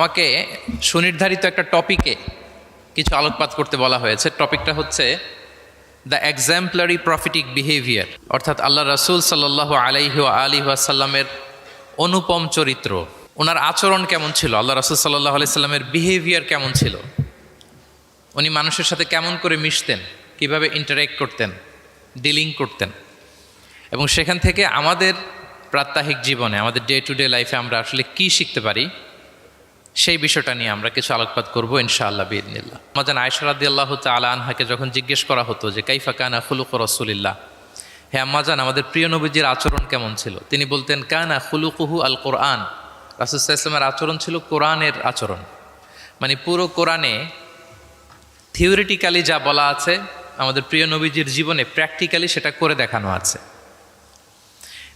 আমাকে সুনির্ধারিত একটা টপিকে কিছু আলোকপাত করতে বলা হয়েছে। টপিকটা হচ্ছে দ্য এক্সাম্পলারি প্রফিটিক বিহেভিয়ার, অর্থাৎ আল্লাহ রাসূল সাল্লাল্লাহু আলাইহি ওয়াসাল্লামের অনুপম চরিত্র। ওনার আচরণ কেমন ছিল, আল্লাহ রাসূল সাল্লাল্লাহু আলাইহি সাল্লামের বিহেভিয়ার কেমন ছিল, উনি মানুষের সাথে কেমন করে মিশতেন, কিভাবে ইন্টারেক্ট করতেন, ডিলিং করতেন, এবং সেখান থেকে আমাদের প্রাত্যহিক জীবনে, আমাদের ডে টু ডে লাইফে আমরা আসলে কি শিখতে পারি, সেই বিষয়টা নিয়ে আমরা কিছু আলোকপাত করবো ইনশাআল্লাহ বিইذনিল্লাহ। আম্মাজান আয়েশা রাদিয়াল্লাহু তাআলা আনহাকে যখন জিজ্ঞেস করা হতো যে কাইফা কানা খুলুকু রাসূলিল্লাহ, হে আম্মাজান আমাদের প্রিয় নবীজির আচরণ কেমন ছিল, তিনি বলতেন কানা খুলুকুহু আল কোরআন। রাসূল সাল্লাল্লাহু আলাইহি ওয়াসাল্লামের আচরণ ছিল কোরআনের আচরণ, মানে পুরো কোরআনে থিওরিটিক্যালি যা বলা আছে আমাদের প্রিয় নবীজির জীবনে প্র্যাকটিক্যালি সেটা করে দেখানো আছে।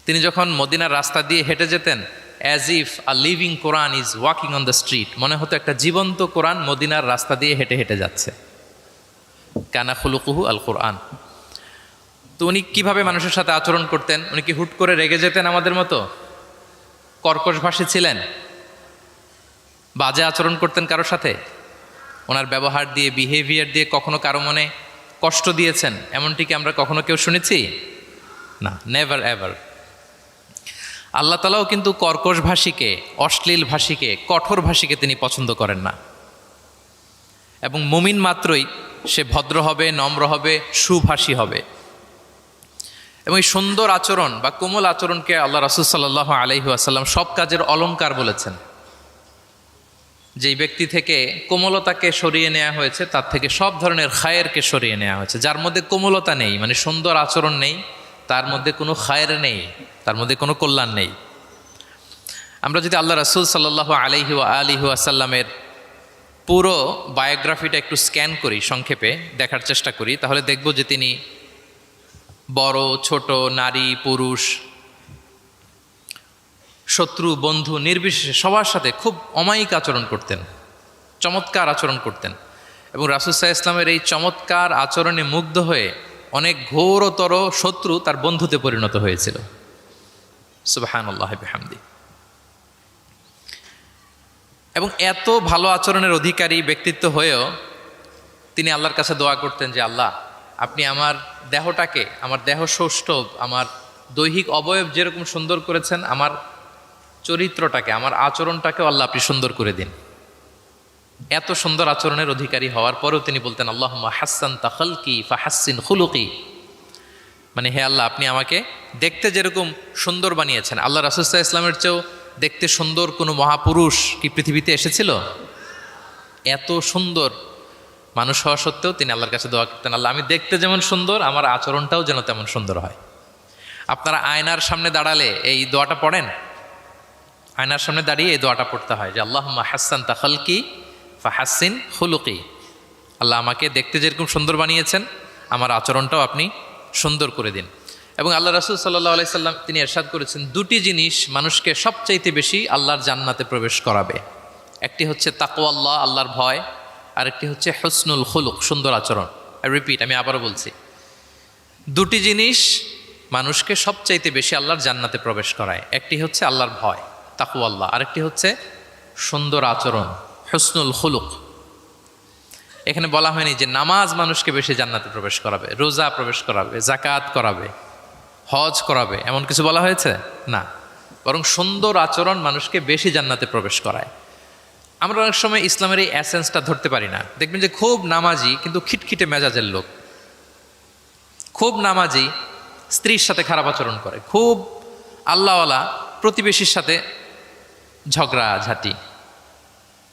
তিনি যখন মদিনার রাস্তা দিয়ে হেঁটে যেতেন, as if a living Quran is walking on the street, মনে হতো একটা জীবন্ত কোরআন মদিনার রাস্তা দিয়ে হেঁটে হেঁটে যাচ্ছে। কানা খুলুকুহু আল কোরআন। তো উনি কীভাবে মানুষের সাথে আচরণ করতেন? উনি কি হুট করে রেগে যেতেন আমাদের মতো? কর্কশভাষী ছিলেন? বাজে আচরণ করতেন কারোর সাথে? ওনার ব্যবহার দিয়ে, বিহেভিয়ার দিয়ে কখনো কারো মনে কষ্ট দিয়েছেন এমনটি কি আমরা কখনো কেউ শুনেছি? না, নেভার এভার। আল্লাহ তাআলাও কিন্তু কর্কশ ভাষীকে, অশ্লীল ভাষীকে, কঠোর ভাষীকে তিনি পছন্দ করেন না। এবং মুমিন মাত্রই সে ভদ্র হবে, নম্র হবে, সুভাষী হবে। এবং এই সুন্দর আচরণ বা কোমল আচরণকে আল্লাহ রাসূল সাল্লাল্লাহু আলাইহি ওয়াসাল্লাম সব কাজের অলংকার বলেছেন। যেই ব্যক্তি থেকে কোমলতাকে সরিয়ে নেওয়া হয়েছে তার থেকে সব ধরনের খায়েরকে সরিয়ে নেওয়া হয়েছে। যার মধ্যে কোমলতা নেই, মানে সুন্দর আচরণ নেই, তার মধ্যে কোনো খায়ের নেই, তার মধ্যে কোনো কল্যাণ নেই। আমরা যদি আল্লাহ রাসূল সাল্লাল্লাহু আলাইহি ওয়াসাল্লামের পুরো বায়োগ্রাফিটা একটু স্ক্যান করি, সংক্ষেপে দেখার চেষ্টা করি, তাহলে দেখব যে তিনি বড় ছোট, নারী পুরুষ, শত্রু বন্ধু নির্বিশেষে সবার সাথে খুব অমায়িক আচরণ করতেন, চমৎকার আচরণ করতেন। এবং রাসূল সাল্লাল্লাহু আলাইহি ওয়াসাল্লামের এই চমৎকার আচরণে মুগ্ধ হয়ে অনেক ঘোরতর শত্রু তার বন্ধুতে পরিণত হয়েছিল। সুবহানাল্লাহ বিহামদি। এবং এত ভালো আচরণের অধিকারী ব্যক্তিত্ব হয়েও তিনি আল্লাহর কাছে দোয়া করতেন যে আল্লাহ, আপনি আমার দেহটাকে, আমার দেহ সৌষ্ঠব, আমার দৈহিক অবয়ব যেরকম সুন্দর করেছেন, আমার চরিত্রটাকে, আমার আচরণটাকেও আল্লাহ আপনি সুন্দর করে দিন। এত সুন্দর আচরণের অধিকারী হওয়ার পরেও তিনি বলতেন আল্লাহুম্মা হাসসানতা খালকি ফাহাসসিন খুলুকি, মানে হে আল্লাহ, আপনি আমাকে দেখতে যেরকম সুন্দর বানিয়েছেন। আল্লাহ রাসূল সাল্লাল্লাহু আলাইহি ওয়াসাল্লামের চেয়েও দেখতে সুন্দর কোনো মহাপুরুষ কি পৃথিবীতে এসেছিল? এত সুন্দর মানুষ হওয়া সত্ত্বেও তিনি আল্লাহর কাছে দোয়া করতেন, আল্লাহ আমি দেখতে যেমন সুন্দর, আমার আচরণটাও যেন তেমন সুন্দর হয়। আপনারা আয়নার সামনে দাঁড়ালে এই দোয়াটা পড়েন? আয়নার সামনে দাঁড়িয়ে এই দোয়াটা পড়তে হয় যে আল্লাহুম্মা হাসসানতা খালকি ফাহাসসিন খুলুকি, আল্লাহ আমাকে দেখতে যেরকম সুন্দর বানিয়েছেন, আমার আচরণটাও আপনি সুন্দর করে দিন। এবং আল্লাহ রাসূল সাল্লাল্লাহু আলাইহি সাল্লাম তিনি ইরশাদ করেছেন, দুটি জিনিস মানুষকে সবচাইতে বেশি আল্লাহর জান্নাতে প্রবেশ করাবে। একটি হচ্ছে তাকওয়াল্লাহ, আল্লাহর ভয়, আর একটি হচ্ছে হুসনুল খুলুক, সুন্দর আচরণ। রিপিট, আমি আবারও বলছি, দুটি জিনিস মানুষকে সবচাইতে বেশি আল্লাহর জান্নাতে প্রবেশ করায়। একটি হচ্ছে আল্লাহর ভয়, তাকওয়াল্লাহ, আরেকটি হচ্ছে সুন্দর আচরণ, হুসনুল খুলুক। এখানে বলা হয়নি যে নামাজ মানুষকে বেশি জান্নাতে প্রবেশ করাবে, রোজা প্রবেশ করাবে, যাকাত করাবে, হজ করাবে, এমন কিছু বলা হয়েছে না। বরং সুন্দর আচরণ মানুষকে বেশি জান্নাতে প্রবেশ করায়। আমরা অনেক সময় ইসলামের এই এসেন্সটা ধরতে পারি না। দেখবেন যে খুব নামাজি কিন্তু খিটখিটে মেজাজের লোক, খুব নামাজি স্ত্রীর সাথে খারাপ আচরণ করে, খুব আল্লাহওয়ালা প্রতিবেশীর সাথে ঝগড়াঝাটি,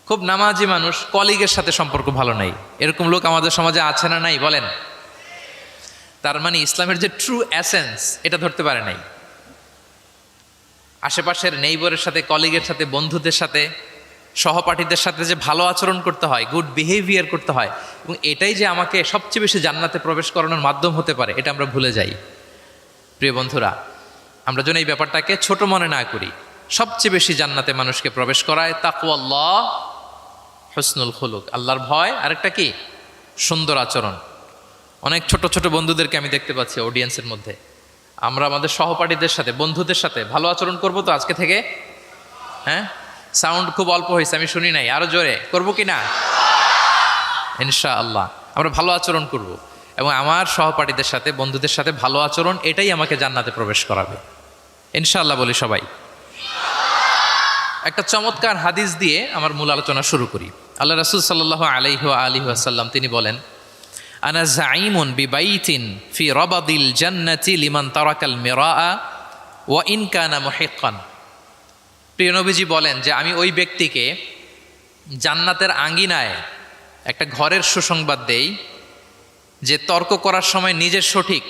খুব নামাজি মানুষ কলিগের সাথে সম্পর্ক ভালো নাই, এরকম লোক আমাদের সমাজে আছে না নাই বলেন? তার মানে ইসলামের যে ট্রু এসেন্স এটা ধরতে পারে নাই। আশেপাশের নেইবরের সাথে, কলিগের সাথে, বন্ধুদের সাথে, সহপাঠীদের সাথে যে ভালো আচরণ করতে হয়, গুড বিহেভিয়ার করতে হয়, এবং এটাই যে আমাকে সবচেয়ে বেশি জান্নাতে প্রবেশ করানোর মাধ্যম হতে পারে, এটা আমরা ভুলে যাই। প্রিয় বন্ধুরা, আমরা যেন এই ব্যাপারটাকে ছোট মনে না করি। সবচেয়ে বেশি জান্নাতে মানুষকে প্রবেশ করায় তাকওয়াল্লাহ, হুসনুল খুলুক, আল্লাহর ভয়, আরেকটা কি? সুন্দর আচরণ। অনেক ছোট ছোট বন্ধুদেরকে আমি দেখতে পাচ্ছি অডিয়েন্সের মধ্যে, আমরা আমাদের সহপাঠীদের সাথে, বন্ধুদের সাথে ভালো আচরণ করব তো আজকে থেকে, হ্যাঁ সাউন্ড খুব অল্প হয়েছে, আমি শুনি নাই, আরো জোরে করবো কি না? ইনশাআল্লাহ আমরা ভালো আচরণ করব এবং আমার সহপাঠীদের সাথে, বন্ধুদের সাথে ভালো আচরণ, এটাই আমাকে জান্নাতে প্রবেশ করাবে ইনশাআল্লাহ। বলি সবাই। একটা চমৎকার হাদিস দিয়ে আমার মূল আলোচনা শুরু করি। আল্লাহ রাসূল সাল্লাল্লাহু আলাইহি ওয়া আলিহি ওয়াসাল্লাম তিনি বলেন, আনা যাঈমুন বিবাইতিন ফি রাবাদিল জান্নাতি লিমান তারাকাল মিরাআ ওয়া ইন কানা মুহিক্কান। প্রিয় নবীজি বলেন যে আমি ওই ব্যক্তিকে জান্নাতের আঙ্গিনায় একটা ঘরের সুসংবাদ দেই যে তর্ক করার সময় নিজের সঠিক,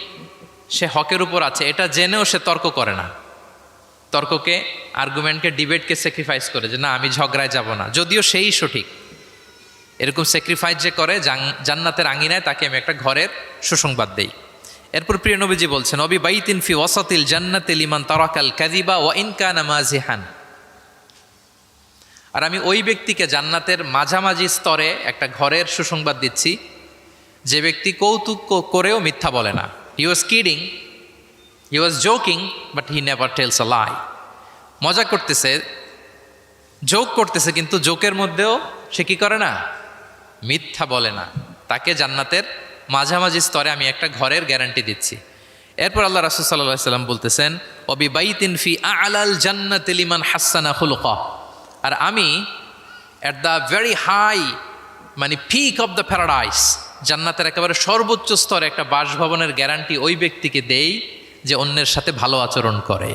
সে হকের উপর আছে, এটা জেনেও সে তর্ক করে না। তর্ককে, আর্গুমেন্টকে, ডিবেটকে স্যাক্রিফাইস করে যে না আমি ঝগড়ায় যাব না, যদিও সেই সঠিক। এরকম স্যাক্রিফাইস যে করে জান্নাতের আঙ্গিনায়, তাকে আমি একটা ঘরের সুসংবাদ দেই। এরপর প্রিয় নবীজি বলছেন, অবি বাইতিন ফি ওয়াসাতিল জান্নাতি লিমান তারাকাল কাযিবা ওয়া ইন কানা মাজিহান। আর আমি ওই ব্যক্তিকে জান্নাতের মাঝামাঝি স্তরে একটা ঘরের সুসংবাদ দিচ্ছি, যে ব্যক্তি কৌতুক করেও মিথ্যা বলে না। He was kidding, he was joking, but he never tells a lie. মজা করতেছে, জোক করতেছে, কিন্তু জোকের মধ্যেও সে কি করে না? মিথ্যা বলে না। তাকে জান্নাতের মাঝামাঝি স্তরে আমি একটা ঘরের গ্যারান্টি দিচ্ছি। এরপর আল্লাহ রাসূল সাল্লাল্লাহু আলাইহি ওয়াসাল্লাম বলতেছেন, ওবি বাইতিন ফি আ'লাল জান্নাতি লিমান হাসানা খুলুকা। আর আমি অ্যাট দ্য ভেরি হাই, মানে পিক অফ দ্য প্যারাডাইস, জান্নাতের একেবারে সর্বোচ্চ স্তরে একটা বাসভবনের গ্যারান্টি ওই ব্যক্তিকে দেই যে অন্যের সাথে ভালো আচরণ করে।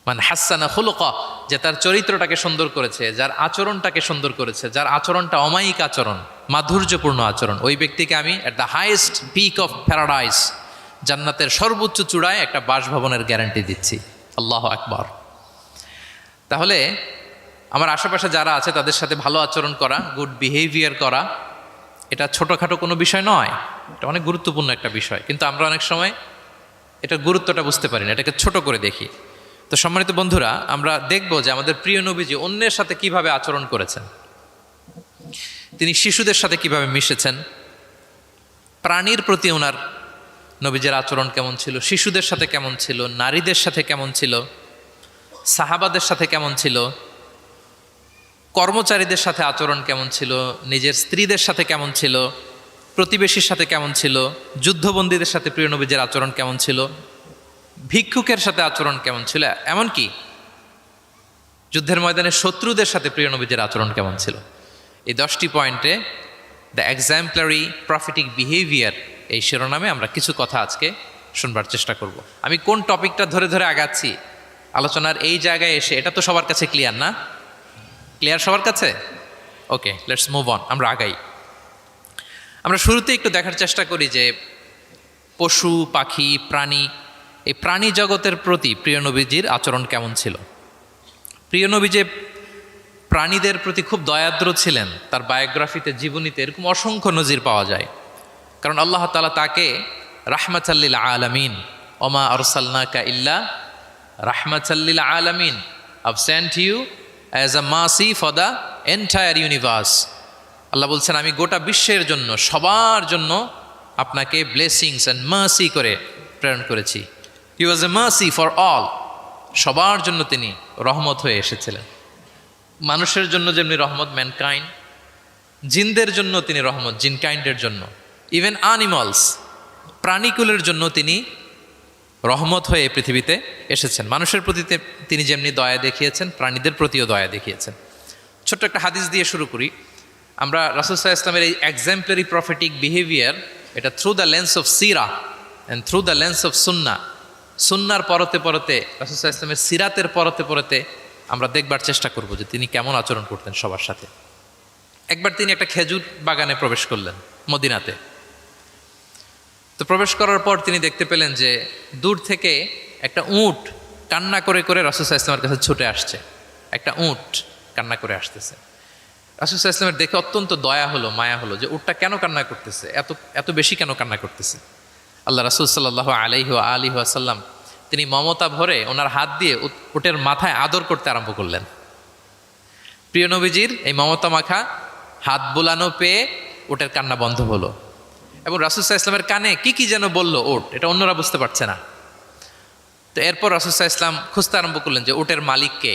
মানে হাসানা খুলুকা, যে তার চরিত্রটাকে সুন্দর করেছে, যার আচরণটাকে সুন্দর করেছে, যার আচরণটা অমায়িক আচরণ, মাধুর্যপূর্ণ আচরণ, ওই ব্যক্তিকে আমি at the highest peak of paradise, জান্নাতের সর্বোচ্চ চূড়ায় একটা বাসভবনের গ্যারান্টি দিচ্ছি। আল্লাহু আকবার। তাহলে আমার আশেপাশে যারা আছে তাদের সাথে ভালো আচরণ করা, গুড বিহেভিয়ার করা, এটা ছোটোখাটো কোনো বিষয় নয়, এটা অনেক গুরুত্বপূর্ণ একটা বিষয়। কিন্তু আমরা অনেক সময় এটার গুরুত্বটা বুঝতে পারি না, এটাকে ছোট করে দেখি। তো সম্মানিত বন্ধুরা, আমরা দেখব যে আমাদের প্রিয় নবীজি অন্যের সাথে কিভাবে আচরণ করেছেন। তিনি শিশুদের সাথে কিভাবে মিশেছেন, প্রাণীর প্রতি ওনার নবীজের আচরণ কেমন ছিল, শিশুদের সাথে কেমন ছিল, নারীদের সাথে কেমন ছিল, সাহাবাদের সাথে কেমন ছিল, কর্মচারীদের সাথে আচরণ কেমন ছিল, নিজের স্ত্রীদের সাথে কেমন ছিল, প্রতিবেশীর সাথে কেমন ছিল, যুদ্ধবন্দীদের সাথে প্রিয় নবীজের আচরণ কেমন ছিল, ভিক্ষুকের সাথে আচরণ কেমন ছিল, এমনকি যুদ্ধের ময়দানে শত্রুদের সাথে প্রিয় নবীজের আচরণ কেমন ছিল। এই 10টি পয়েন্টে দ্য এক্সাম্পলারি প্রফিটিক বিহেভিয়ার, এই শিরোনামে আমরা কিছু কথা আজকে শুনবার চেষ্টা করব। আমি কোন টপিকটা ধরে ধরে আগাচ্ছি আলোচনার এই জায়গায় এসে, এটা তো সবার কাছে ক্লিয়ার না? ক্লিয়ার সবার কাছে? ওকে, লেটস মুভ অন, আমরা আগাই। আমরা শুরুতে একটু দেখার চেষ্টা করি যে পশু পাখি প্রাণী, এই প্রাণী জগতের প্রতি প্রিয় নবীজির আচরণ কেমন ছিল। প্রিয় নবী যে প্রাণীদের প্রতি খুব দয়াদ্র ছিলেন, তার বায়োগ্রাফিতে, জীবনীতে এরকম অসংখ্য নজির পাওয়া যায়। কারণ আল্লাহ তাআলা তাকে রাহমাতাল লিল আলামিন, ওমা আরসালনাকা ইল্লা রাহমাতাল লিল আলামিন, I've sent you as a mercy for the entire universe. আল্লাহ বলছেন আমি গোটা বিশ্বের জন্য, সবার জন্য আপনাকে ব্লেসিংস অ্যান্ড মার্সি করে প্রেরণ করেছি। হি ওয়াজ এ মার্সি ফর অল, সবার জন্য তিনি রহমত হয়ে এসেছিলেন। মানুষের জন্য যেমনি রহমত, ম্যানকাইন্ড, জিনদের জন্য তিনি রহমত, জিনকাইন্ডের জন্য, ইভেন অ্যানিমালস, প্রাণীকুলের জন্য তিনি রহমত হয়ে পৃথিবীতে এসেছেন। মানুষের প্রতি তিনি যেমনি দয়া দেখিয়েছেন, প্রাণীদের প্রতিও দয়া দেখিয়েছেন। ছোট্ট একটা হাদিস দিয়ে শুরু করি। আমরা রাসূল সাল্লাল্লাহু আলাইহি ওয়াসাল্লামের এই এক্সাম্পলারি প্রফেটিক বিহেভিয়ার, এটা through the lens of Sira and through the lens of সুন্নাহ, সুন্নার পরতে পরতে, রাসূল সাল্লাল্লাহু আলাইহি ওয়াসাল্লামের সিরাতের পরতে পরতে আমরা দেখবার চেষ্টা করব যে তিনি কেমন আচরণ করতেন সবার সাথে। একবার তিনি একটা খেজুর বাগানে প্রবেশ করলেন মদিনাতে। তো প্রবেশ করার পর তিনি দেখতে পেলেন যে দূর থেকে একটা উট কান্না করে করে রাসূল সাল্লাল্লাহু আলাইহি ওয়াসাল্লামের কাছে ছুটে আসছে। একটা উট কান্না করে আসতেছে। রাসূল সাল্লাল্লাহু আলাইহি ওয়াসাল্লামের দেখে অত্যন্ত দয়া হলো, মায়া হলো যে উটটা কেন কান্না করতেছে, এত এত বেশি কেন কান্না করতেছে। আল্লাহ রাসূল সাল্লাল্লাহু আলাইহি ওয়াসাল্লাম তিনি মমতা ভরে ওনার হাত দিয়ে উটের মাথায় আদর করতে আরম্ভ করলেন। প্রিয় নবীজির এই মমতা মাখা হাত বোলানো পেয়ে উটের কান্না বন্ধ হলো এবং রাসূল সাল্লাল্লাহু আলাইহি ওয়াসাল্লামের কানে কি কি যেন বলল উট, এটা অন্যরা বুঝতে পারছে না। তো এরপর রাসূল সাল্লাল্লাহু আলাইহি ওয়াসাল্লাম খুঁজতে আরম্ভ করলেন যে উটের মালিক কে।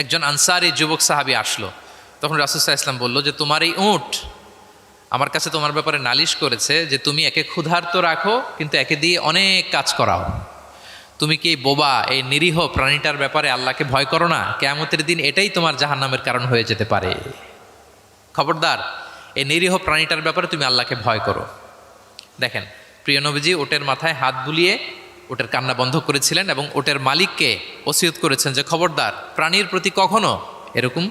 একজন আনসারি যুবক সাহাবী আসলো। তখন রাসূল সাল্লাল্লাহু আলাইহি ওয়াসাল্লাম বলল যে তোমার এই উট আমার কাছে তোমার ব্যাপারে নালিশ করেছে যে তুমি একে ক্ষুধার্ত রাখো কিন্তু একে দিয়ে অনেক কাজ করাও। তুমি কি বোবা, এই নিরীহ প্রাণীটার ব্যাপারে আল্লাহকে ভয় করো না? কিয়ামতের দিন এটাই তোমার জাহান্নামের কারণ হয়ে যেতে পারে। খবরদার, এই নিরীহ প্রাণীটার ব্যাপারে তুমি আল্লাহকে ভয় করো। দেখেন, প্রিয় নবীজি ওটের মাথায় হাত বুলিয়ে ওটের কান্না বন্ধ করেছিলেন এবং ওটের মালিককে ওসিয়ত করেছেন যে খবরদার, প্রাণীর প্রতি কখনো এরকম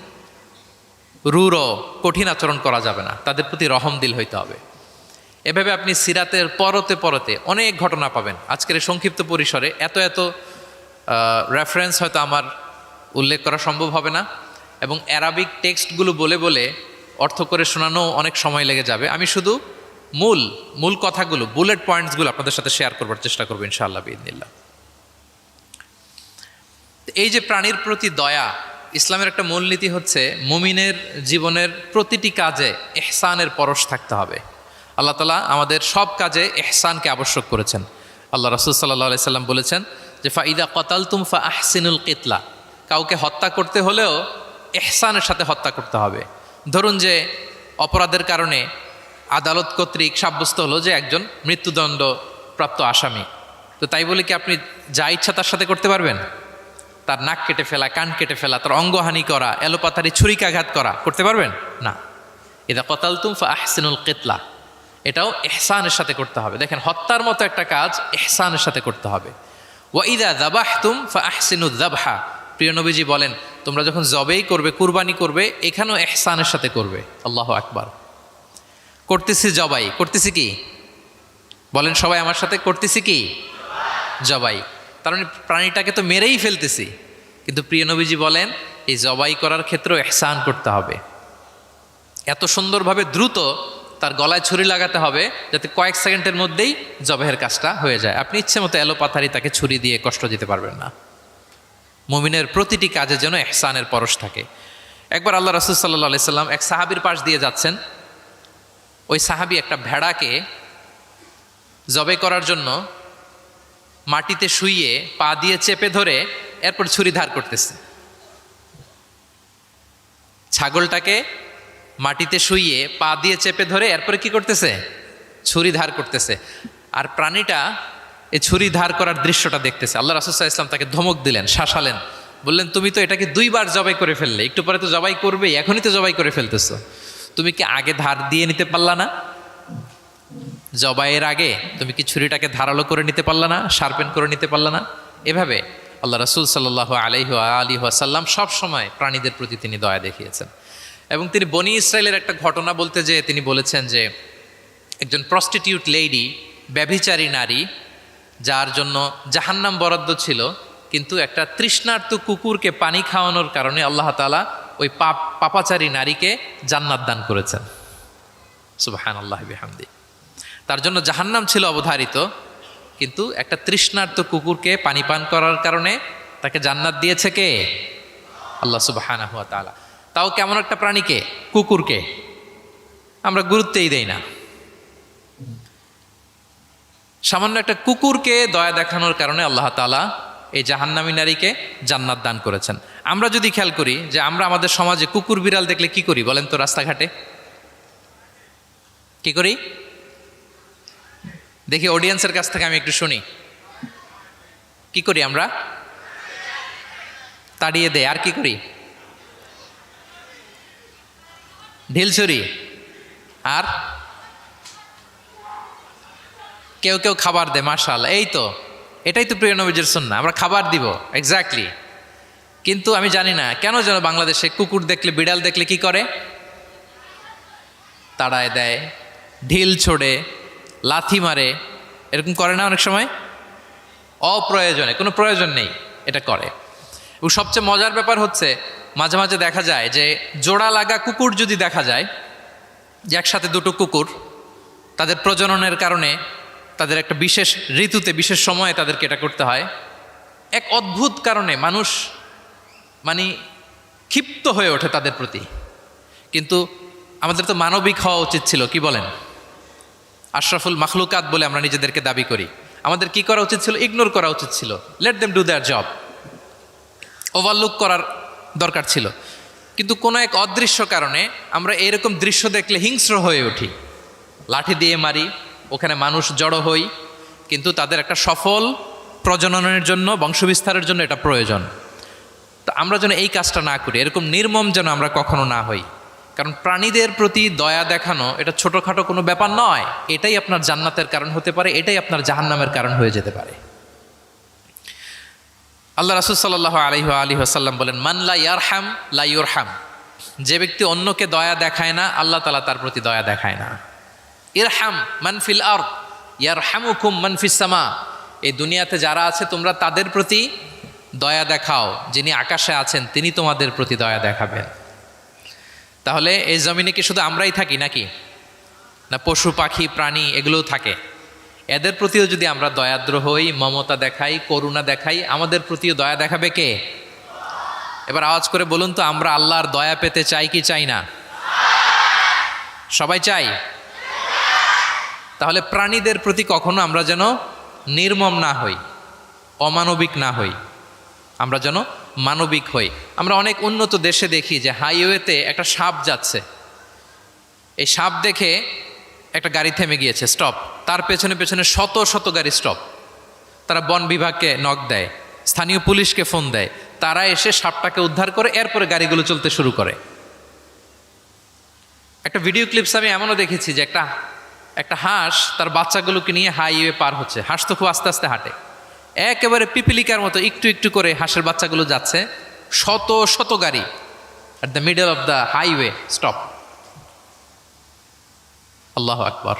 রূঢ় কঠিন আচরণ করা যাবে না, তাদের প্রতি রহম দিল হইতে হবে। এভাবে আপনি সিরাতের পরতে পরতে অনেক ঘটনা পাবেন। আজকের এই সংক্ষিপ্ত পরিসরে এত রেফারেন্স হয়তো আমার উল্লেখ করা সম্ভব হবে না, এবং অ্যারাবিক টেক্সটগুলো বলে বলে অর্থ করে শোনানো অনেক সময় লেগে যাবে। আমি শুধু মূল কথাগুলো, বুলেট পয়েন্টসগুলো আপনাদের সাথে শেয়ার করবার চেষ্টা করবো ইনশাআল্লাহ বিইذনিল্লাহ। এই যে প্রাণীর প্রতি দয়া, ইসলামের একটা মূলনীতি হচ্ছে মুমিনের জীবনের প্রতিটি কাজে ইহসানের পরশ থাকতে হবে। আল্লাহ তাআলা আমাদের সব কাজে ইহসানকে আবশ্যক করেছেন। আল্লাহ রাসূল সাল্লাল্লাহু আলাইহি সাল্লাম বলেছেন যে ফাইদা কতালতুম ফাআহসিনুল কিতলা, কাউকে হত্যা করতে হলেও ইহসানের সাথে হত্যা করতে হবে। ধরুন যে অপরাধের কারণে আদালত কর্তৃক সাব্যস্ত হলো যে একজন মৃত্যুদণ্ড প্রাপ্ত আসামি, তো তাই বলে কি আপনি যা ইচ্ছা তার সাথে করতে পারবেন? তার নাক কেটে ফেলা, কান কেটে ফেলা, তার অঙ্গহানি করা, এলোপাতারি ছুরিকাঘাত করা করতে পারবেন না। ইদা কতালতুম ফাআহসিনুল কিতলা, এটাও ইহসানের সাথে করতে হবে। দেখেন, হত্যার মতো একটা কাজ ইহসানের সাথে করতে হবে। ওয়া ইদা যাবাহতুম ফাআহসিনুয যাবহা, প্রিয় নবীজি বলেন তোমরা যখন জবেই করবে, কুরবানি করবে, এখানেও ইহসানের সাথে করবে। আল্লাহু আকবার। করতেছি জবাই, করতেছি কি বলেন সবাই আমার সাথে, করতেছি কি জবাই। তার মানে প্রাণীটাকে তো মেরেই ফেলতেছি, কিন্তু প্রিয় নবীজি বলেন এই জবাই করার ক্ষেত্রেও ইহসান করতে হবে। এত সুন্দরভাবে দ্রুত তার গলায় ছুরি লাগাতে হবে যাতে কয়েক সেকেন্ডের মধ্যেই জবাহের কাজটা হয়ে যায়। আপনি ইচ্ছে মতো এলোপাথারি তাকে ছুরি দিয়ে কষ্ট দিতে পারবেন না। মুমিনের প্রতিটি কাজে যেন ইহসানের পরশ থাকে। একবার আল্লাহ রাসূল সাল্লাল্লাহু আলাইহি সাল্লাম এক সাহাবীর পাশ দিয়ে যাচ্ছেন। ওই সাহাবী একটা ভেড়াকে জবাই করার জন্য মাটিতে শুইয়ে পা দিয়ে চেপে ধরে এরপর ছুরি ধার করতেছে। ছাগলটাকে মাটিতে শুইয়ে পা দিয়ে চেপে ধরে এরপরে কি করতেছে? ছুরি ধার করতেছে। আর প্রাণীটা এই ছুরি ধার করার দৃশ্যটা দেখতেছে। আল্লাহ রাসূল সাল্লাল্লাহু আলাইহি ওয়াসাল্লাম তাকে ধমক দিলেন, শাসালেন, বললেন তুমি তো এটাকে 2 বার জবাই করে ফেললে, একটু পরে তো জবাই করবেই, এখনই তো জবাই করে ফেলতেছো, তুমি কি আগে ধার দিয়ে নিতে পারলা না? জবাইয়ের আগে তুমি কি ছুরিটাকে ধারালো করে নিতে পারলা না, শার্পেন করে নিতে পারলা না? এভাবে আল্লাহ রাসূল সাল্লাল্লাহু আলাইহি ওয়াসাল্লাম সব সময় প্রাণীদের প্রতি তিনি দয়া দেখিয়েছেন। এবং তিনি বনি ইসরায়েলের একটা ঘটনা বলতে যেয়ে তিনি বলেছেন যে একজন প্রস্টিটিউট লেডি, ব্যভিচারী নারী, যার জন্য জাহান্নাম বরাদ্দ ছিল, কিন্তু একটা তৃষ্ণার্ত কুকুরকে পানি খাওয়ানোর কারণে আল্লাহ তাআলা ওই পাপাচারী নারীকে জান্নাত দান করেছেন। সুবহানাল্লাহি বিহামদি। তার জন্য জাহান্নাম ছিল অবধারিত, কিন্তু একটা তৃষ্ণার্ত কুকুরকে পানি পান করার কারণে তাকে জান্নাত দিয়েছে কে? আল্লাহ সুবহানাহু ওয়া তাআলা। তাও কেমন একটা প্রাণীকে? কুকুরকে। আমরা গুরুত্বই দেই না। সামান্য একটা কুকুরকে দয়া দেখানোর কারণে আল্লাহ তাআলা এই জাহান্নামী নারীকে জান্নাত দান করেছেন। আমরা যদি খেয়াল করি যে আমরা আমাদের সমাজে কুকুর বিড়াল দেখলে কি করি বলেন তো? রাস্তাঘাটে কি করি? দেখি অডিয়েন্সের কাছ থেকে আমি একটু শুনি, কি করি আমরা? তাড়িয়ে দেয়। আর কি করি? ঢিল ছুরি। আর কেউ কেউ খাবার দেয়। মাশাআল্লাহ, এই তো, এটাই তো প্রিয় নবীজির সুন্নাহ, আমরা খাবার দিব। এক্স্যাক্টলি। কিন্তু আমি জানি না কেন যেন বাংলাদেশে কুকুর দেখলে, বিড়াল দেখলে কি করে? তাড়ায় দেয়, ঢিল ছোড়ে, লাথি মারে, এরকম করে না অনেক সময়? অপ্রয়োজনে, কোনো প্রয়োজন নেই এটা করে। এবং সবচেয়ে মজার ব্যাপার হচ্ছে মাঝে মাঝে দেখা যায় যে জোড়া লাগা কুকুর যদি দেখা যায়, যে একসাথে দুটো কুকুর, তাদের প্রজননের কারণে তাদের একটা বিশেষ ঋতুতে, বিশেষ সময়ে তাদেরকে এটা করতে হয়। এক অদ্ভুত কারণে মানুষ মানে ক্ষিপ্ত হয়ে ওঠে তাদের প্রতি। কিন্তু আমাদের তো মানবিক হওয়া উচিত ছিল, কি বলেন? আশরাফুল মাখলুকাত বলে আমরা নিজেদেরকে দাবি করি। আমাদের কি করা উচিত ছিল? ইগনোর করা উচিত ছিল। Let them do there job. Overlook করার দরকার ছিল। কিন্তু কোনো এক অদৃশ্য কারণে আমরা এরকম দৃশ্য দেখলে হিংস্র হয়ে উঠি, লাঠি দিয়ে মারি, ওখানে মানুষ জড়ো হই। কিন্তু তাদের একটা সফল প্রজননের জন্য, বংশবিস্তারের জন্য এটা প্রয়োজন। তো আমরা যেন এই কাজটা না করি, এরকম নির্মম যেন আমরা কখনো না হই। কারণ প্রাণীদের প্রতি দয়া দেখানো এটা ছোটোখাটো কোনো ব্যাপার নয়। এটাই আপনার জান্নাতের কারণ হতে পারে, এটাই আপনার জাহান্নামের কারণ হয়ে যেতে পারে। আল্লাহ রাসূল সাল্লাল্লাহু আলাইহি ওয়াসাল্লাম বলেন, মান লা ইয়ারহাম লা ইউরহাম। যে ব্যক্তি অন্যকে দয়া দেখায় না, আল্লাহ তাআলা তার প্রতি দয়া দেখায় না। ইরহাম মান ফিল আরদ ইয়ারহামুকুম মান ফিস সামা। এই দুনিয়াতে যারা আছে তোমরা তাদের প্রতি দয়া দেখাও, যিনি আকাশে আছেন তিনি তোমাদের প্রতি দয়া দেখাবেন। তাহলে এই জমিনে কি শুধু আমরাই থাকি নাকি? না পশু পাখি প্রাণী এগুলোও থাকে। এদের প্রতিও যদি আমরা দয়াদ্র হই, মমতা দেখাই, করুণা দেখাই, আমাদের প্রতিও দয়া দেখাবে কে? এবার আওয়াজ করে বলুন তো, আমরা আল্লাহর দয়া পেতে চাই কি চাই না? সবাই চাই। তাহলে প্রাণীদের প্রতি কখনো আমরা যেন নির্মম না হই, অমানবিক না হই, আমরা যেন মানবিক হই। আমরা অনেক উন্নত দেশে দেখি যে হাইওয়েতে একটা সাপ যাচ্ছে, এই সাপ দেখে একটা গাড়ি থেমে গিয়েছে, স্টপ। তার পেছনে পেছনে শত শত গাড়ি স্টপ। তারা বন বিভাগকে নক দেয়, স্থানীয় পুলিশকে ফোন দেয়, তারা এসে সাপটাকে উদ্ধার করে, এরপরে গাড়িগুলো চলতে শুরু করে। একটা ভিডিও ক্লিপস আমি এমনও দেখেছি যে একটা হাঁস তার বাচ্চাগুলোকে নিয়ে হাইওয়ে পার হচ্ছে। হাঁস তো খুব আস্তে আস্তে হাঁটে, একেবারে পিপিলিকার মতো একটু একটু করে হাঁসের বাচ্চাগুলো যাচ্ছে, শত শত গাড়ি at the middle of the highway stop. আল্লাহু আকবার।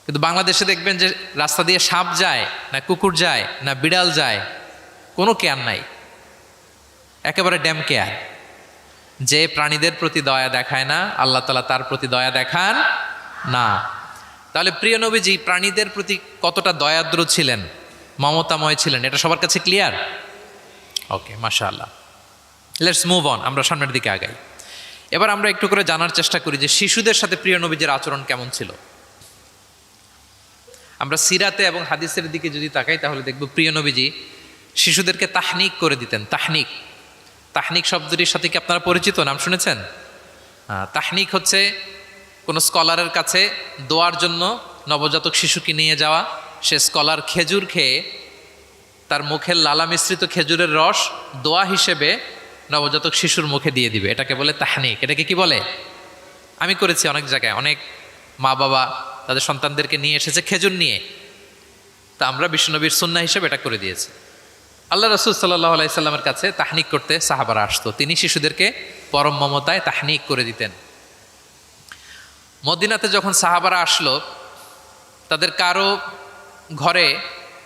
কিন্তু বাংলাদেশে দেখবেন যে রাস্তা দিয়ে সাপ যায় না, কুকুর যায় না, বিড়াল যায়, কোনো কেয়ার নাই, একেবারে ড্যাম কেয়ার। যে প্রাণীদের প্রতি দয়া দেখায় না, আল্লাহ তাআলা তার প্রতি দয়া দেখান না। তাহলে প্রিয় নবীজি প্রাণীদের প্রতি কতটা দয়াদ্র ছিলেন, মমতাময় ছিলেন, এটা সবার কাছে ক্লিয়ার? ওকে, মাশাআল্লাহ। লেটস মুভ অন, আমরা সামনের দিকে আগাই। এবার আমরা একটু করে জানার চেষ্টা করি যে শিশুদের সাথে প্রিয় নবীজির আচরণ কেমন ছিল। আমরা সিরাতে এবং হাদিসের দিকে যদি তাকাই তাহলে দেখব প্রিয় নবীজি শিশুদেরকে তাহনিক করে দিতেন। তাহনিক, তাহনিক শব্দটির সাথে কি আপনারা পরিচিত? নাম শুনেছেন? তাহনিক হচ্ছে কোনো স্কলারের কাছে দোয়ার জন্য নবজাতক শিশুকে নিয়ে যাওয়া। সে স্কলার খেজুর খেয়ে তার মুখের লালা মিশ্রিত খেজুরের রস দোয়া হিসেবে নবজাতক শিশুর মুখে দিয়ে দিবে, এটাকে বলে তাহনিক। এটাকে কি বলে? আমি করেছি অনেক জায়গায়, অনেক মা বাবা তাদের সন্তানদেরকে নিয়ে এসেছে খেজুর নিয়ে, তা আমরা বিশ্বনবীর সুন্নাহ হিসেবে এটা করে দিয়েছি। আল্লাহ রাসূল সাল্লাল্লাহু আলাইহি সাল্লামের কাছে তাহনিক করতে সাহাবারা আসতো, তিনি শিশুদেরকে পরম মমতায় তাহনিক করে দিতেন। মদিনাতে যখন সাহাবারা আসলো, তাদের কারো ঘরে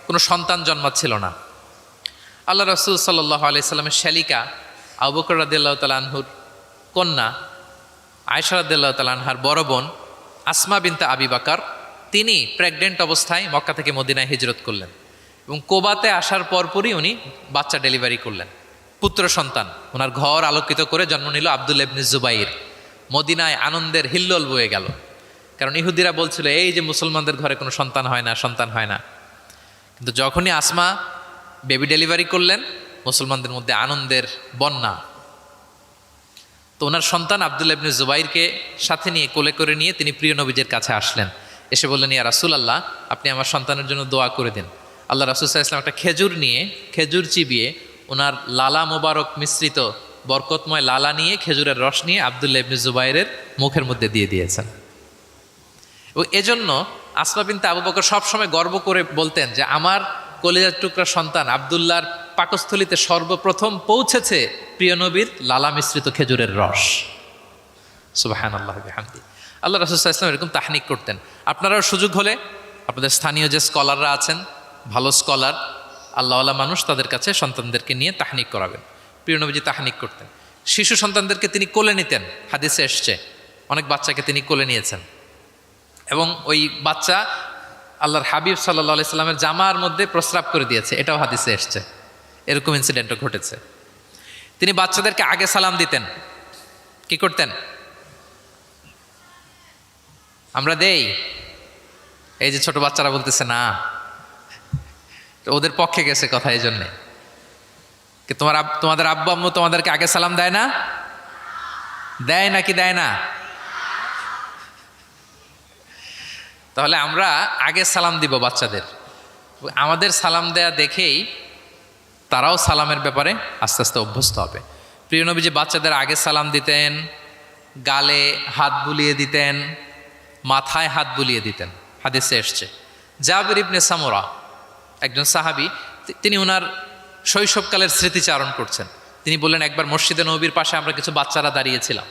কোনো সন্তান জন্মাচ্ছিল না। আল্লাহ রাসূল সাল্লাল্লাহু আলাইহি সাল্লামের শ্যালিকা আবু বকর রাদিয়াল্লাহু তাআলা আনহুর কন্যা আয়েশা রাদিয়াল্লাহু তাআলা আনহার বড় বোন আসমা বিনতে আবি বকর, তিনি প্রেগনেন্ট অবস্থায় মক্কা থেকে মদিনায় হিজরত করলেন এবং কোবাতে আসার পরপরই উনি বাচ্চা ডেলিভারি করলেন, পুত্র সন্তান। ওনার ঘর আলোকিত করে জন্ম নিল আব্দুল্লাহ ইবনে জুবাইর। মদিনায় আনন্দের হিল্লোল বয়ে গেল, কারণ ইহুদিরা বলছিল এই যে মুসলমানদের ঘরে কোনো সন্তান হয় না, সন্তান হয় না। কিন্তু যখনই আসমা বেবি ডেলিভারি করলেন, মুসলমানদের মধ্যে আনন্দের বন্যা। তো ওনার সন্তান আব্দুল্লাহ ইবনে জুবাইরকে সাথে নিয়ে কোলে করে নিয়ে তিনি প্রিয় নবীজের কাছে আসলেন। এসে বললেন, ইয়া রাসূলুল্লাহ, আপনি আমার সন্তানের জন্য দোয়া করে দিন। আল্লাহ রাসূল সাল্লাল্লাহু আলাইহি ওয়াসাল্লাম একটা খেজুর নিয়ে, খেজুর চিবিয়ে ওনার লালা মোবারক মিশ্রিত বরকতময় লালা নিয়ে, খেজুরের রস নিয়ে আব্দুল্লাহ ইবনে জুবাইরের মুখের মধ্যে দিয়ে দিয়েছেন। এবং এজন্য আসমা বিনতে আবু বকর সবসময় গর্ব করে বলতেন যে আমার কলিজার টুকরা সন্তান আব্দুল্লাহর পাকস্থলিতে সর্বপ্রথম পৌঁছেছে প্রিয় নবীর লালা মিশ্রিত খেজুরের রস। সুবহানাল্লাহ বিহামদি। আল্লাহ রাসূল সাল্লাল্লাহু আলাইহি ওয়াসাল্লাম এরকম তাহনিক করতেন। আপনারাও সুযোগ হলে আপনাদের স্থানীয় যে স্কলাররা আছেন, ভালো স্কলার, আল্লাহওয়ালা মানুষ, তাদের কাছে সন্তানদেরকে নিয়ে তাহনিক করাবেন। প্রিয় নবীজি তাহনিক করতেন। শিশু সন্তানদেরকে তিনি কোলে নিতেন, হাদিসে এসছে অনেক বাচ্চাকে তিনি কোলে নিয়েছেন। এবং ওই বাচ্চা আল্লাহর হাবিব সাল্লাল্লাহু আলাইহি সাল্লামের জামার মধ্যে প্রস্রাব করে দিয়েছে, এটাও হাদিসে এসছে। এরকম ইনসিডেন্টও ঘটেছে। তিনি বাচ্চাদেরকে আগে সালাম দিতেন। কি করতেন? আমরা দেই, এই যে ছোট বাচ্চারা বলতেছে না, ওদের পক্ষে গেছে কথা, এই জন্যে তোমাদের আব্বু আম্মু তোমাদেরকে আগে সালাম দেয় না? দেয় নাকি দেয় না? তাহলে আমরা আগে সালাম দিব বাচ্চাদের। আমাদের সালাম দেয়া দেখেই তারাও সালামের ব্যাপারে আস্তে আস্তে অভ্যস্ত হবে। প্রিয় নবী যে বাচ্চাদের আগে সালাম দিতেন, গালে হাত বুলিয়ে দিতেন, মাথায় হাত বুলিয়ে দিতেন। হাদিসে এসছে জাবির ইবনে সামুরা একজন সাহাবী, তিনি ওনার শৈশবকালের স্মৃতিচারণ করছেন। তিনি বললেন, একবার মসজিদে নবীর পাশে আমরা কিছু বাচ্চারা দাঁড়িয়েছিলাম।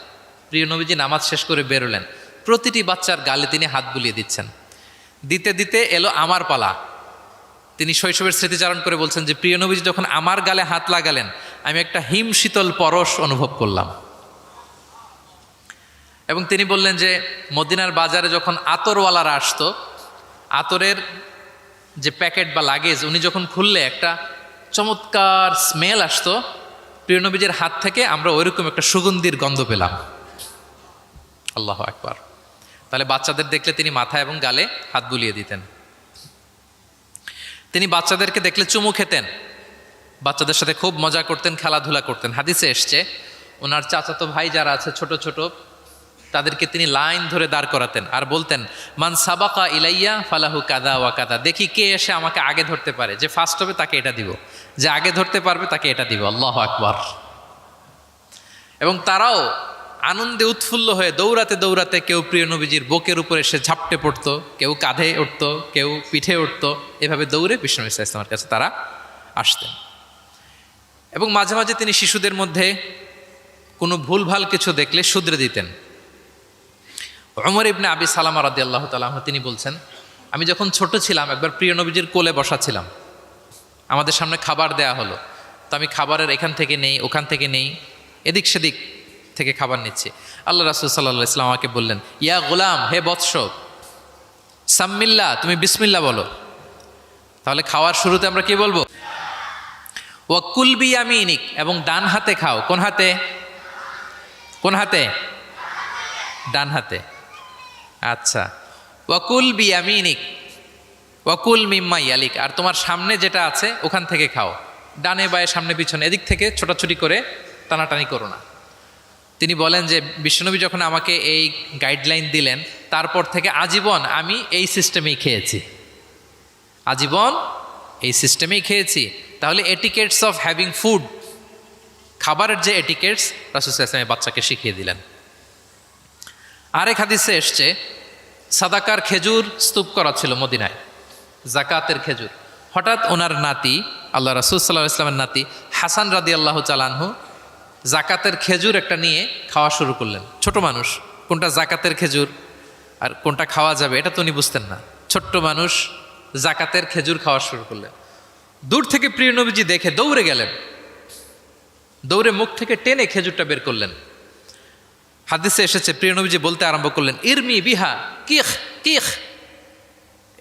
প্রিয় নবীজি নামাজ শেষ করে বেরোলেন, প্রতিটি বাচ্চার গালে তিনি হাত বুলিয়ে দিচ্ছেন। দিতে দিতে এলো আমার পালা। তিনি শৈশবের স্মৃতিচারণ করে বলছেন যে প্রিয় নবীজি যখন আমার গালে হাত লাগালেন, আমি একটা হিম শীতল পরশ অনুভব করলাম। এবং তিনি বললেন যে মদিনার বাজারে যখন আতরওয়ালারা আসতো, আতরের যে প্যাকেট বা লাগেজ উনি যখন খুললে একটা চমৎকার স্মেল আসতো, প্রিয় নবীজির হাত থেকে আমরা ওইরকম একটা সুগন্ধির গন্ধ পেলাম। আল্লাহু আকবার। তাহলে বাচ্চাদের দেখলে তিনি মাথায় এবং গালে হাত বুলিয়ে দিতেন। তিনি বাচ্চাদেরকে দেখলে চুমু খেতেন, বাচ্চাদের সাথে খুব মজা করতেন, খেলাধুলা করতেন। হাদিসে এসছে ওনার চাচাতো ভাই যারা আছে ছোট ছোট, তাদেরকে তিনি লাইন ধরে দাঁড় করাতেন আর বলতেন, মান সাবাকা ইলাইয়া ফালাহু কাদা ওয়া কাদা। দেখি কে এসে আমাকে আগে ধরতে পারে, যে ফার্স্ট হবে তাকে এটা দিব, যে আগে ধরতে পারবে তাকে এটা দিব। আল্লাহু আকবার। এবং তারাও আনন্দে উৎফুল্ল হয়ে দৌড়াতে দৌড়াতে কেউ প্রিয় নবীজির বুকের উপরে এসে ঝাপটে পড়তো, কেউ কাঁধে উঠতো, কেউ পিঠে উঠতো। এভাবে দৌড়ে বিষ্ণু নবী সাল্লাল্লাহু আলাইহি ওয়াসাল্লামের কাছে তারা আসতেন। এবং মাঝে মাঝে তিনি শিশুদের মধ্যে কোনো ভুলভাল কিছু দেখলে শুধরে দিতেন। ওমর ইবনে আবি সালামা রাদিয়াল্লাহু তাআলা আনহু তিনি বলছেন, আমি যখন ছোট ছিলাম একবার প্রিয় নবীজির কোলে বসা ছিলাম, আমাদের সামনে খাবার দেয়া হলো, তো আমি খাবারের এখান থেকে নেই ওখান থেকে নেই, এদিক সেদিক থেকে খাবার নিচ্ছি। আল্লাহ রাসূল সাল্লাল্লাহু আলাইহি ওয়াসাল্লাম আমাকে বললেন, ইয়া গোলাম, হে বৎস, সাম্মিল্লাহ, তুমি বিসমিল্লাহ বলো। তাহলে খাওয়ার শুরুতে আমরা কি বলবো? ওয়া কুল বিয়ামিনিক, এবং ডান হাতে খাও। কোন হাতে? কোন হাতে? ডান হাতে। আচ্ছা। ওয়াকুল বিয়ামিনিক ওয়াকুল মিম্মা ইয়ালিক, আর তোমার সামনে যেটা আছে ওখান থেকে খাও। ডানে বায়ে সামনে পিছনে এদিক থেকে ছোটাছুটি করে টানাটানি করো না। তিনি বলেন যে বিশ্বনবী যখন আমাকে এই গাইডলাইন দিলেন, তারপর থেকে আজীবন আমি এই সিস্টেমেই খেয়েছি, আজীবন এই সিস্টেমেই খেয়েছি। তাহলে এটিকেটস অফ হ্যাভিং ফুড, খাবারের যে এটিকেটস রাসূল সাল্লাল্লাহু আলাইহি ওয়াসাল্লাম বাচ্চাকে শিখিয়ে দিলেন। আরেক হাদিসে এসছে সাদাকার খেজুর স্তূপ করা ছিল মদিনায়, জাকাতের খেজুর। হঠাৎ ওনার নাতি, আল্লাহ রাসূল সাল্লাল্লাহু আলাইহি ওয়াসাল্লামের নাতি হাসান রাদিয়াল্লাহু তাআলা আনহু জাকাতের খেজুর একটা নিয়ে খাওয়া শুরু করলেন। ছোট মানুষ, কোনটা জাকাতের খেজুর আর কোনটা খাওয়া যাবে এটা তো উনি বুঝতেন না। ছোট্ট মানুষ জাকাতের খেজুর খাওয়া শুরু করলেন। দূর থেকে প্রিয় নবীজি দেখে দৌড়ে গেলেন, দৌড়ে মুখ থেকে টেনে খেজুরটা বের করলেন। হাদিসে এসেছে প্রিয় নবীজি বলতে আরম্ভ করলেন, ইরমি বিহা কিখ কিখ।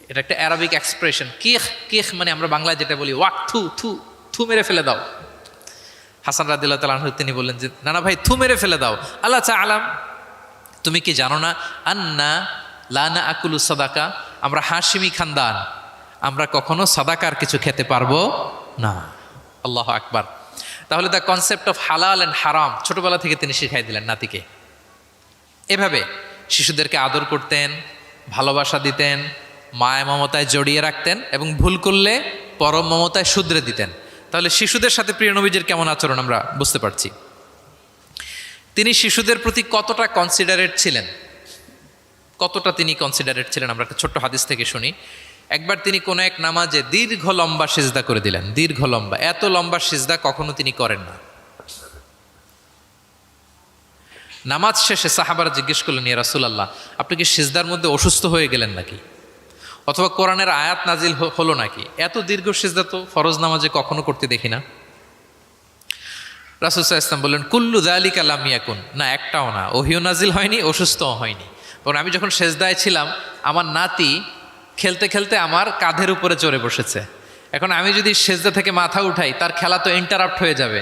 এটা একটা অ্যারাবিক এক্সপ্রেশন। কিখ কিখ মানে আমরা বাংলায় যেটা বলি ওয়াক, থু থু, থু মেরে ফেলে দাও। হাসান রাদিয়াল্লাহু তাআলা আনহু তিনি বললেন যে নানা ভাই, থু মেরে ফেলে দাও। আল্লাহ তাআলাম, তুমি কি জানো না, আন্না লা নাআকুলু সাদাকা, আমরা হাশিমি খানদান, আমরা কখনো সাদাকার কিছু খেতে পারবো না। আল্লাহু আকবার। তাহলে দ্য কনসেপ্ট অফ হালাল অ্যান্ড হারাম ছোটবেলা থেকে তিনি শিখাই দিলেন নাতিকে। এভাবে শিশুদেরকে আদর করতেন, ভালোবাসা দিতেন, মায়া মমতায় জড়িয়ে রাখতেন এবং ভুল করলে পরম মমতায় শুধরে দিতেন। তাহলে শিশুদের সাথে প্রিয় নবীজির কেমন আচরণ আমরা বুঝতে পারছি। তিনি শিশুদের প্রতি কতটা কনসিডারেট ছিলেন, কতটা তিনি কনসিডারেট ছিলেন আমরা একটা ছোট্ট হাদিস থেকে শুনি। একবার তিনি কোনো এক নামাজে দীর্ঘ লম্বা সিজদা করে দিলেন, দীর্ঘ লম্বা। এত লম্বা সিজদা কখনো তিনি করেন না। নামাজ শেষে সাহাবারা জিজ্ঞেস করলেন, ইয়া রাসূলুল্লাহ, আপনি কি সিজদার মধ্যে অসুস্থ হয়ে গেলেন নাকি, অথবা কোরআনের আয়াত নাজিল হলো নাকি? এত দীর্ঘ সিজদা তো ফরজ নামাজে কখনো করতে দেখি না। রাসূল সাল্লাল্লাহু আলাইহি ওয়াসাল্লাম বললেন, কুল্লু যালিকা লাম ইয়াকুন, না একটাও না, ওহিও নাজিল হয়নি, অসুস্থও হয়নি। কারণ আমি যখন সেজদায় ছিলাম, আমার নাতি খেলতে খেলতে আমার কাঁধের উপরে চড়ে বসেছে। এখন আমি যদি সেজদা থেকে মাথা উঠাই, তার খেলা তো ইন্টারাপ্ট হয়ে যাবে।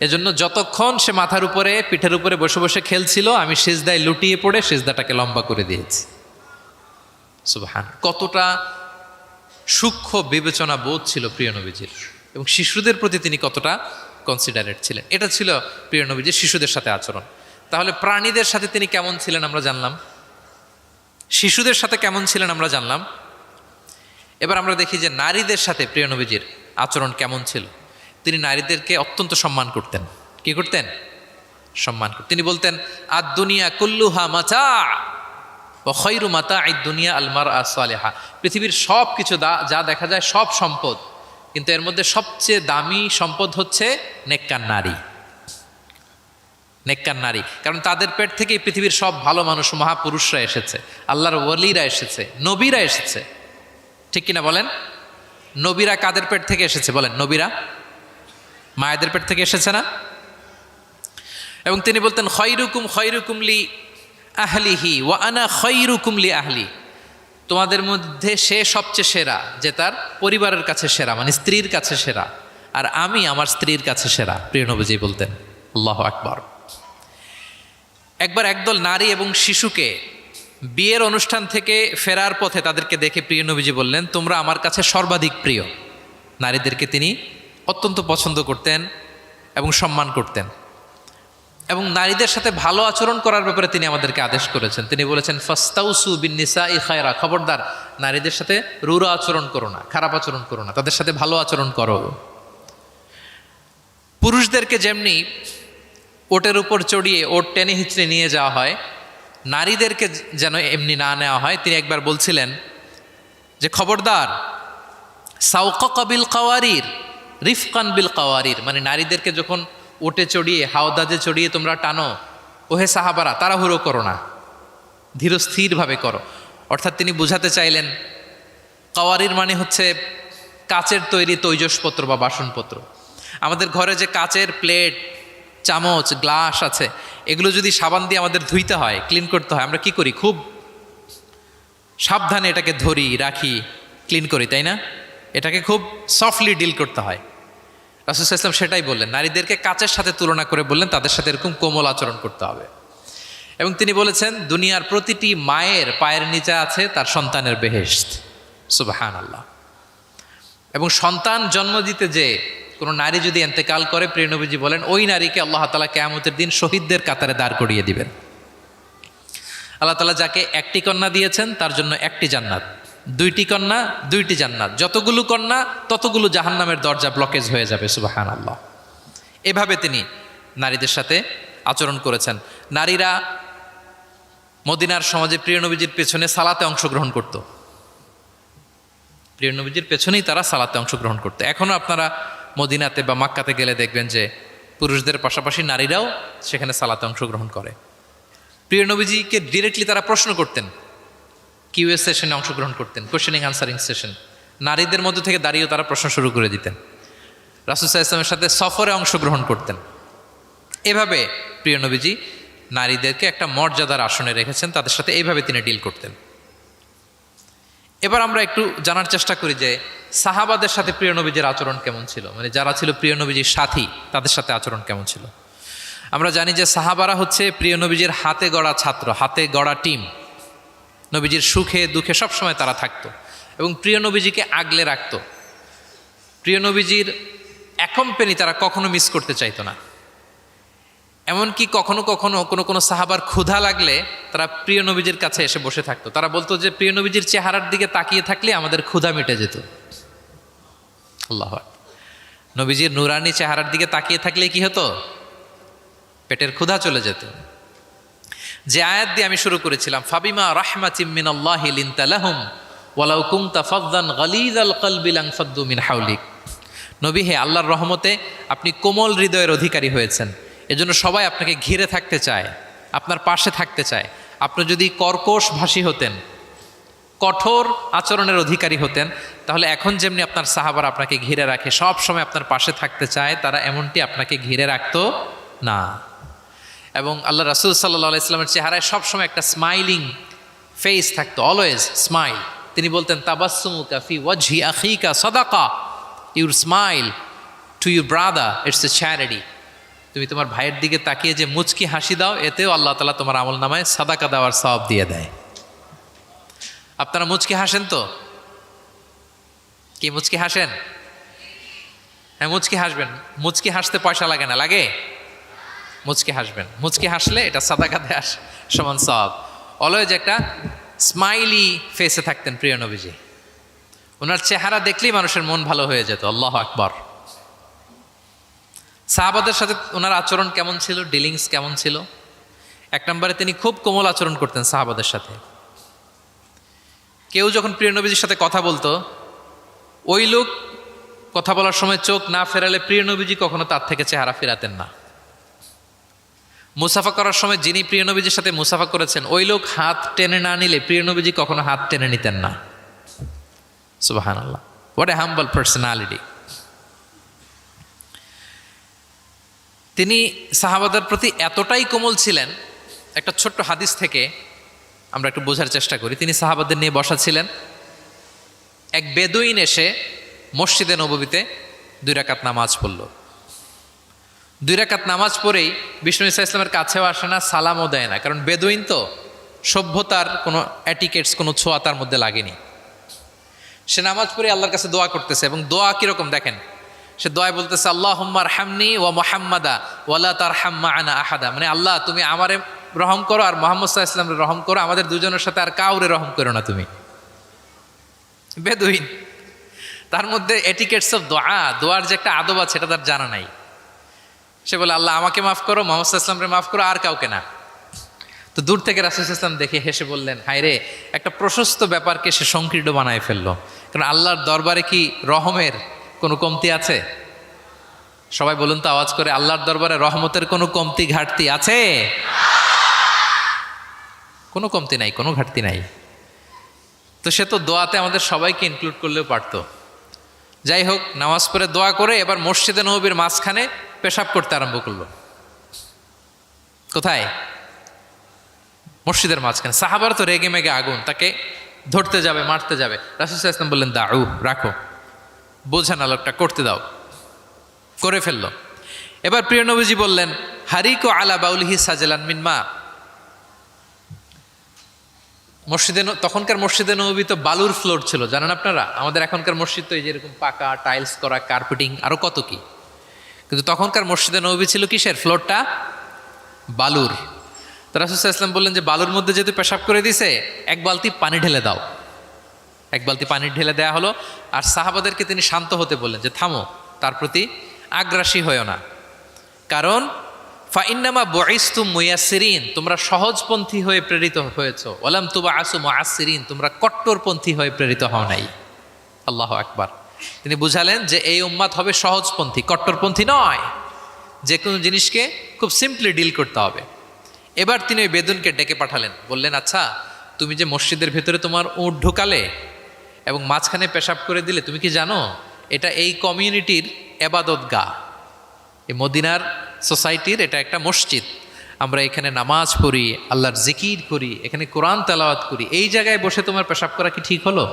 এজন্য যতক্ষণ সে মাথার উপরে পিঠের উপরে বসে বসে খেলছিল, আমি সেজদায় লুটিয়ে পড়ে সেজদাটাকে লম্বা করে দিয়েছি। সুবহান, কতটা সূক্ষ্ম বিবেচনা বোধ ছিল প্রিয় নবীজির, এবং শিশুদের প্রতি তিনি কতটা কনসিডারেট ছিলেন। এটা ছিল প্রিয় নবীজির শিশুদের সাথে আচরণ। তাহলে প্রাণীদের সাথে তিনি কেমন ছিলেন আমরা জানলাম, শিশুদের সাথে কেমন ছিলেন আমরা জানলাম। এবার আমরা দেখি যে নারীদের সাথে প্রিয় নবীজির আচরণ কেমন ছিল। তিনি নারীদেরকে অত্যন্ত সম্মান করতেন। কি করতেন? সম্মান করতেন। তিনি বলতেন, আদ দুনিয়া কুল্লুহা মাতা ওয়া খায়রু মাতা'আদ দুনিয়া আল মারআ সালিহা। পৃথিবীর সব কিছু যা দেখা যায় সব সম্পদ, কিন্তু এর মধ্যে সবচেয়ে দামি সম্পদ হচ্ছে নেককার নারী। নেককার নারী, কারণ তাদের পেট থেকেই পৃথিবীর সব ভালো মানুষ, মহাপুরুষরা এসেছে, আল্লাহর ওয়ালিরা এসেছে, নবীরা এসেছে। ঠিক কিনা বলেন? নবীরা কাদের পেট থেকে এসেছে বলেন? নবীরা মায়েদের পেট থেকে এসেছে না? এবং তিনি বলতেন, খয়রুকুম লি আহলিহি ওয়া আনা খয়রুকুম লি আহলি। তোমাদের মধ্যে সে সবচেয়ে সেরা যে তার পরিবারের কাছে সেরা, মানে স্ত্রীর কাছে সেরা, আর আমি আমার স্ত্রীর কাছে সেরা। প্রিয় নবীজি বলতেন। আল্লাহু আকবার। একবার একদল নারী এবং শিশুকে বিয়ের অনুষ্ঠান থেকে ফেরার পথে তাদেরকে দেখে প্রিয় নবীজি বললেন, তোমরা আমার কাছে সর্বাধিক প্রিয়। নারীদেরকে তিনি অত্যন্ত পছন্দ করতেন এবং সম্মান করতেন, এবং নারীদের সাথে ভালো আচরণ করার ব্যাপারে তিনি আমাদেরকে আদেশ করেছেন। তিনি বলেছেন, ফাস্তাউসু বিন্নিসাই খায়রা, খবরদার নারীদের সাথে রূঢ় আচরণ করো না, খারাপ আচরণ করো না, তাদের সাথে ভালো আচরণ করো। পুরুষদেরকে যেমনি ওটের উপর চড়িয়ে ওট টেনে হিচড়ে নিয়ে যাওয়া হয়, নারীদেরকে যেন এমনি না নেওয়া হয়। তিনি একবার বলছিলেন যে, খবরদার সাওকা বিল কাওয়ারির রিফকান বিল কাওয়ারির, মানে নারীদেরকে যখন ওটে চড়িয়ে হাওদাজে চড়িয়ে তোমরা টানো, ওহে সাহাবারা তাড়াহুড়ো করো না, ধীরস্থিরভাবে করো। অর্থাৎ তিনি বুঝাতে চাইলেন, কাওয়ারির মানে হচ্ছে কাচের তৈরি তৈজসপত্র বা বাসনপত্র। আমাদের ঘরে যে কাচের প্লেট, চামচ, গ্লাস আছে, এগুলো যদি সাবান দিয়ে আমাদের ধুইতে হয়, ক্লিন করতে হয়, আমরা কি করি? খুব সাবধানে এটাকে ধরি, রাখি, ক্লিন করি, তাই না? এটাকে খুব সফটলি ডিল করতে হয়। রাসূল সাল্লাল্লাহু আলাইহি ওয়াসাল্লাম সেটাই বললেন, নারীদেরকে কাচের সাথে তুলনা করে বললেন তাদের সাথে এরকম কোমল আচরণ করতে হবে। এবং তিনি বলেছেন, দুনিয়ার প্রতিটি মায়ের পায়ের নিচে আছে তার সন্তানের বেহেশত। সুবহানাল্লাহ। এবং সন্তান জন্ম দিতে যে কোনো নারী যদি ইন্তেকাল করে, প্রিয় নবীজি বলেন, ওই নারীকে আল্লাহ তাআলা কিয়ামতের দিন শহীদদের কাতারে দাঁড় করিয়ে দিবেন। আল্লাহ তাআলা যাকে একটি কন্যা দিয়েছেন তার জন্য একটি জান্নাত, দুইটি কন্যা দুইটি জান্নাত, যতগুলো কন্যা ততগুলো জাহান্নামের দরজা ব্লকেজ হয়ে যাবে। সুবহানাল্লাহ। এভাবে তিনি নারীদের সাথে আচরণ করেছেন। নারীরা মদিনার সমাজে প্রিয় নবীজির পেছনে সালাতে অংশগ্রহণ করত। প্রিয় নবীজির পেছনেই তারা সালাতে অংশগ্রহণ করতো। এখনও আপনারা মদিনাতে বা মাক্কাতে গেলে দেখবেন যে পুরুষদের পাশাপাশি নারীরাও সেখানে সালাতে অংশগ্রহণ করে। প্রিয় নবীজিকে ডিরেক্টলি তারা প্রশ্ন করতেন, কিউএস সেশনে অংশগ্রহণ করতেন, কোয়েশ্চেনিং আনসারিং সেশন। নারীদের মধ্য থেকে দাঁড়িয়েও তারা প্রশ্ন শুরু করে দিতেন। রাসূল সাল্লাল্লাহু আলাইহি ওয়াসাল্লামের সাথে সফরে অংশগ্রহণ করতেন। এভাবে প্রিয় নবীজি নারীদেরকে একটা মর্যাদার আসনে রেখেছেন, তাদের সাথে এইভাবে তিনি ডিল করতেন। এবার আমরা একটু জানার চেষ্টা করি যে সাহাবাদের সাথে প্রিয় নবীজির আচরণ কেমন ছিল, মানে যারা ছিল প্রিয় নবীজির সাথী তাদের সাথে আচরণ কেমন ছিল। আমরা জানি যে সাহাবারা হচ্ছে প্রিয় নবীজির হাতে গড়া ছাত্র, হাতে গড়া টিম। নবীজির সুখে দুঃখে সবসময় তারা থাকতো এবং প্রিয় নবীজিকে আগলে রাখতো। প্রিয় নবীজির অ্যাকম্পানি তারা কখনো মিস করতে চাইতো না। এমনকি কখনো কখনো কোনো সাহাবার ক্ষুধা লাগলে তারা প্রিয় নবীজির কাছে এসে বসে থাকতো। তারা বলতো যে প্রিয় নবীজির চেহারার দিকে তাকিয়ে থাকলে আমাদের ক্ষুধা মিটে যেত। আল্লাহ আকবার। নবীজির নুরানি চেহারার দিকে তাকিয়ে থাকলে কি হতো? পেটের ক্ষুধা চলে যেত। যে আয়াত দিয়ে আমি শুরু করেছিলাম, ফাবিমা রাহমাতিম মিনাল্লাহি লিনতা লাহুম ওয়ালাউ কুনতা ফাযযান গালিযাল কলবি লানফাদ্দু মিন হাওলিক। নবী হে, আল্লাহর রহমতে আপনি কোমল হৃদয়ের অধিকারী হয়েছেন, এজন্য সবাই আপনাকে ঘিরে থাকতে চায়, আপনার পাশে থাকতে চায়। আপনি যদি কর্কশ ভাষী হতেন, কঠোর আচরণের অধিকারী হতেন, তাহলে এখন যেমনি আপনার সাহাবারা আপনাকে ঘিরে রাখে, সব সময় আপনার পাশে থাকতে চায়, তারা এমনটি আপনাকে ঘিরে রাখতো না। এবং আল্লাহ রাসূল সাল্লাল্লাহু আলাইহি ওয়াসাল্লামের চেহারায় সবসময় একটা স্মাইলিং ফেস থাকতো, অলওয়েজ স্মাইল। তিনি বলতেন, তাবাসসুমুকা ফি ওয়াজহি আখিকা সাদাকা, your smile to your brother it's a charity. তুমি তোমার ভাইয়ের দিকে তাকিয়ে যে মুচকি হাসি দাও, এতেও আল্লাহ তাআলা তোমার আমল নামায় সাদাকা দেওয়ার সওয়াব দিয়ে দেয়। আপনারা মুচকি হাসেন তো? কি মুচকি হাসেন? হ্যাঁ, মুচকি হাসবেন। মুচকি হাসতে পয়সা লাগে না, লাগে? মুচকি হাসবেন, মুচকি হাসলে এটা সাদাকা দেয়া সমান সওয়াব। অলওয়েজ একটা স্মাইলি ফেসে থাকতেন প্রিয় নবীজি। ওনার চেহারা দেখলেই মানুষের মন ভালো হয়ে যেত। আল্লাহু আকবার। সাহাবাদের সাথে ওনার আচরণ কেমন ছিল, ডিলিংস কেমন ছিল? এক নম্বরে তিনি খুব কোমল আচরণ করতেন সাহাবাদের সাথে। কেউ যখন প্রিয় নবীজির সাথে কথা বলতো, ওই লোক কথা বলার সময় চোখ না ফেরালে প্রিয় নবীজি কখনো তার থেকে চেহারা ফেরাতেন না। মুসাফা করার সময় যিনি প্রিয় নবীজির সাথে মুসাফা করেছেন, ওই লোক হাত টেনে না নিলে প্রিয় নবীজি কখনো হাত টেনে নিতেন না। সুবহানাল্লাহ, হোয়াট এ হাম্বল পার্সোনালিটি। তিনি সাহাবাদের প্রতি এতটাই কোমল ছিলেন, একটা ছোট্ট হাদিস থেকে আমরা একটু বোঝার চেষ্টা করি। তিনি সাহাবাদের নিয়ে বসা ছিলেন, এক বেদুইন এসে মসজিদে নববীতে 2 রাকাত নামাজ পড়ল। 2 রাকাত নামাজ পড়েই বিষ্ণু ইসা ইসলামের কাছেও আসে না, সালামও দেয় না, কারণ বেদুইন তো, সভ্যতার কোনো অ্যাটিকেটস, কোনো ছোঁয়া তার মধ্যে লাগেনি। সে নামাজ পড়ে আল্লাহর কাছে দোয়া করতেছে, এবং দোয়া কিরকম দেখেন, সে দোয়ায় বলতেছে আল্লাহুম্মা আরহামনি ওয়া মুহাম্মাদা ওয়ালা তারহাম মা'আনা আহাদা, মানে আল্লাহ তুমি আমারে রহম করো আর মুহাম্মদ সাল্লাল্লাহু আলাইহি ওয়াসাল্লামকে রহম করো, আমাদের দুজনের সাথে আর কাউরে রহম করো না তুমি। বেদুইন, তার মধ্যে এটিকেটস অফ দোয়া, দোয়ার যে একটা আদব আছে এটা তার জানা নাই। সে বলে আল্লাহ আমাকে মাফ করো, মুহাম্মদ সাল্লাল্লাহু আলাইহি ওয়াসাল্লামকে মাফ করো, আর কাউকে না। তো দূর থেকে রাসূল সাল্লাল্লাহু আলাইহি ওয়াসাল্লাম দেখে হেসে বললেন, হায় রে, একটা প্রশস্ত ব্যাপারকে সে সংকীর্ণ বানায় ফেললো। কারণ আল্লাহর দরবারে কি রহমের কোনো কমতি আছে? সবাই বলুন তো আওয়াজ করে, আল্লাহর দরবারে রহমতের কোনো কমতি ঘাটতি আছে? কোনো কমতি নাই, কোনো ঘাটতি নাই। তো সে তো দোয়াতে আমাদের সবাইকে ইনক্লুড করলেও পারতো। যাই হোক, নামাজ পড়ে দোয়া করে এবার মসজিদে নববীর মাঝখানে পেশাব করতে আরম্ভ করলো। কোথায়? মসজিদের মাঝখানে। সাহাবার তো রেগে মেগে আগুন, তাকে ধরতে যাবে, মারতে যাবে। রাসূল সাল্লাল্লাহু আলাইহি ওয়াসাল্লাম বললেন দাউ, রাখো, বোঝা না লোকটা, করতে দাও। করে ফেললো। এবার প্রিয় নবীজি বললেন হারিকো আলা বাউলিহি সাজলান মিন মা। মসজিদে, তখনকার মসজিদে নববী তো বালুর ফ্লোর ছিল, জানেন আপনারা? আমাদের এখনকার মসজিদ তো এই যেরকম পাকা টাইলস করা, কার্পেটিং, আরো কত কি। কিন্তু তখনকার মসজিদে নববী ছিল কিসের? ফ্লোরটা বালুর। তো রাসূল সাল্লাল্লাহু আলাইহি ওয়াসাল্লাম বললেন যে বালুর মধ্যে যেহেতু পেশাব করে দিছে, 1 বালতি পানি ঢেলে দাও। 1 বালতি পানি ঢেলে দেয়া হলো। আর সাহাবাদেরকে তিনি শান্ত হতে বললেন যে থামো, তার প্রতি আগ্রাসী হয়েও না, কারণ ফাইন্নামা বুইসতুম মুয়াসসিরিন, তোমরা সহজপন্থী হয়ে প্রেরিত হয়েছো। ওয়ালাম তুবআসু মুআসসিরিন, তোমরা কট্টরপন্থী হয়ে প্রেরিত হও নাই। আল্লাহু আকবার। তিনি বুঝালেন যে এই উম্মাত হবে সহজপন্থী, কট্টরপন্থী নয়। যে কোনো জিনিসকে খুব সিম্পলি ডিল করতে হবে। এবার তিনি ওই বেদুনকে ডেকে পাঠালেন, বললেন আচ্ছা, তুমি যে মসজিদের ভেতরে তোমার উট ঢুকালে এবং মাঝখানে পেশাব করে দিলে, তুমি কি জানো এটা এই কমিউনিটির এবাদতগাহ, এই মদিনার সোসাইটির এটা একটা মসজিদ। আমরা এখানে নামাজ পড়ি, আল্লাহর জিকির করি, এখানে কোরআন তেলাওয়াত করি, এই জায়গায় বসে তোমার পেশাব করা কি ঠিক হলো?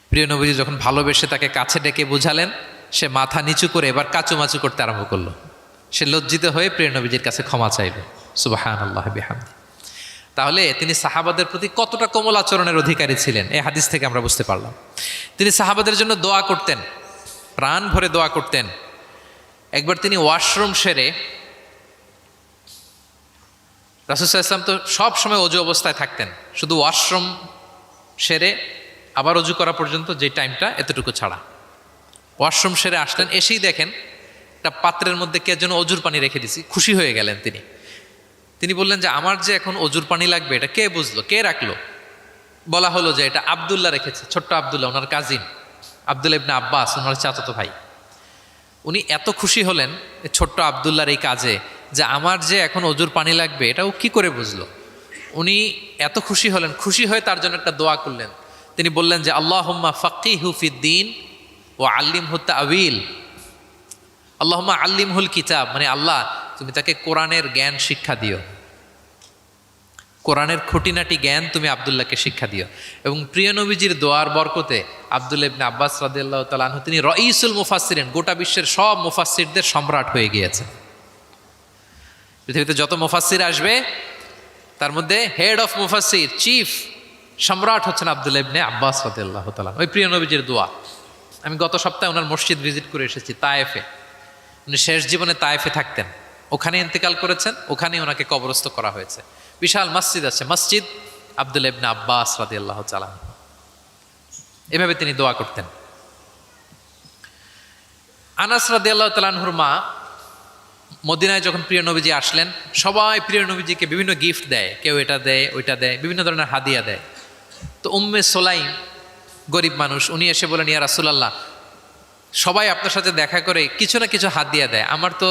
প্রিয় নবীজি যখন ভালোবেসে তাকে কাছে ডেকে বুঝালেন, সে মাথা নিচু করে এবার কাচুমাচু করতে আরম্ভ করলো। সে লজ্জিত হয়ে প্রিয় নবীজির কাছে ক্ষমা চাইল। সুবহানাল্লাহ বিহামদি। তাহলে তিনি সাহাবাদের প্রতি কতটা কোমল আচরণের অধিকারী ছিলেন, এই হাদিস থেকে আমরা বুঝতে পারলাম। তিনি সাহাবাদের জন্য দোয়া করতেন, প্রাণ ভরে দোয়া করতেন। একবার তিনি ওয়াশরুম সেরে, রাসূল সাল্লাল্লাহু আলাইহি ওয়াসাল্লাম তো সব সময় অজু অবস্থায় থাকতেন, শুধু ওয়াশরুম সেরে আবার অজু করা পর্যন্ত যে টাইমটা, এতটুকু ছাড়া। ওয়াশরুম সেরে আসলেন, এসেই দেখেন একটা পাত্রের মধ্যে কে যেন অজুর পানি রেখে দিছি। খুশি হয়ে গেলেন তিনি। তিনি বললেন যে আমার যে এখন অজুর পানি লাগবে, এটা কে বুঝলো, কে রাখলো? বলা হলো যে এটা আব্দুল্লাহ রেখেছে, ছোট্ট আব্দুল্লাহ, ওনার কাজিন আব্দুল্লাহ ইবনে আব্বাস, ওনার চাচাতো ভাই। উনি এত খুশি হলেন ছোট্ট আব্দুল্লাহর এই কাজে, যে আমার যে এখন অজুর পানি লাগবে এটাও কি করে বুঝলো। উনি এত খুশি হলেন, খুশি হয়ে তার জন্য একটা দোয়া করলেন। তিনি বললেন যে আল্লাহুম্মা ফাক্কিহু ফিদ্দীন ওয়া আল্লিমহু তা'ওয়িল। আল্লাহুম্মা আল্লিমহুল কিতাব, মানে আল্লাহ তুমি তাকে কোরআনের জ্ঞান শিক্ষা দিও, কোরআনের খুঁটিনাটি জ্ঞান তুমি আব্দুল্লাহকে শিক্ষা দিও। এবং প্রিয় নবীজির দোয়ার বরকতে আব্দুল্লাহ ইবনে আব্বাস রাদিয়াল্লাহু তাআলা আনহু তিনি রাইসুল মুফাসসিরিন, গোটা বিশ্বের সব মুফাসসিরদের সম্রাট হয়ে গিয়েছেন। পৃথিবীতে যত মুফাসসির আসবে তার মধ্যে হেড অফ মুফাসসির, চিফ সম্রাট হচ্ছেন আব্দুল্লাহ ইবনে আব্বাস রাদিয়াল্লাহু তাআলা। ওই প্রিয় নবীজির দোয়া। আমি গত সপ্তাহে ওনার মসজিদ ভিজিট করে এসেছি তায়েফে। উনি শেষ জীবনে তায়েফে থাকতেন, ওখানে ইন্তেকাল করেছেন, ওখানেই ওনাকে কবরস্থ করা হয়েছে। বিশাল মসজিদ আছে, মসজিদ আব্দুল্লাহ ইবনে আব্বাস রাদিয়াল্লাহু তাআলা। এভাবে তিনি দোয়া করতেন। আনাস রাদিয়াল্লাহু তাআলা আনহুর মা মদিনায় যখন প্রিয় নবীজি আসলেন, সবাই প্রিয় নবীজিকে বিভিন্ন গিফট দেয়, কেউ এটা দেয় ওইটা দেয়, বিভিন্ন ধরনের হাদিয়া দেয়। তো উম্মে সোলাইম গরিব মানুষ, উনি এসে বলেন, ইয়া রাসূলুল্লাহ, সবাই আপনার সাথে দেখা করে কিছু না কিছু হাদিয়া দেয়, আমার তো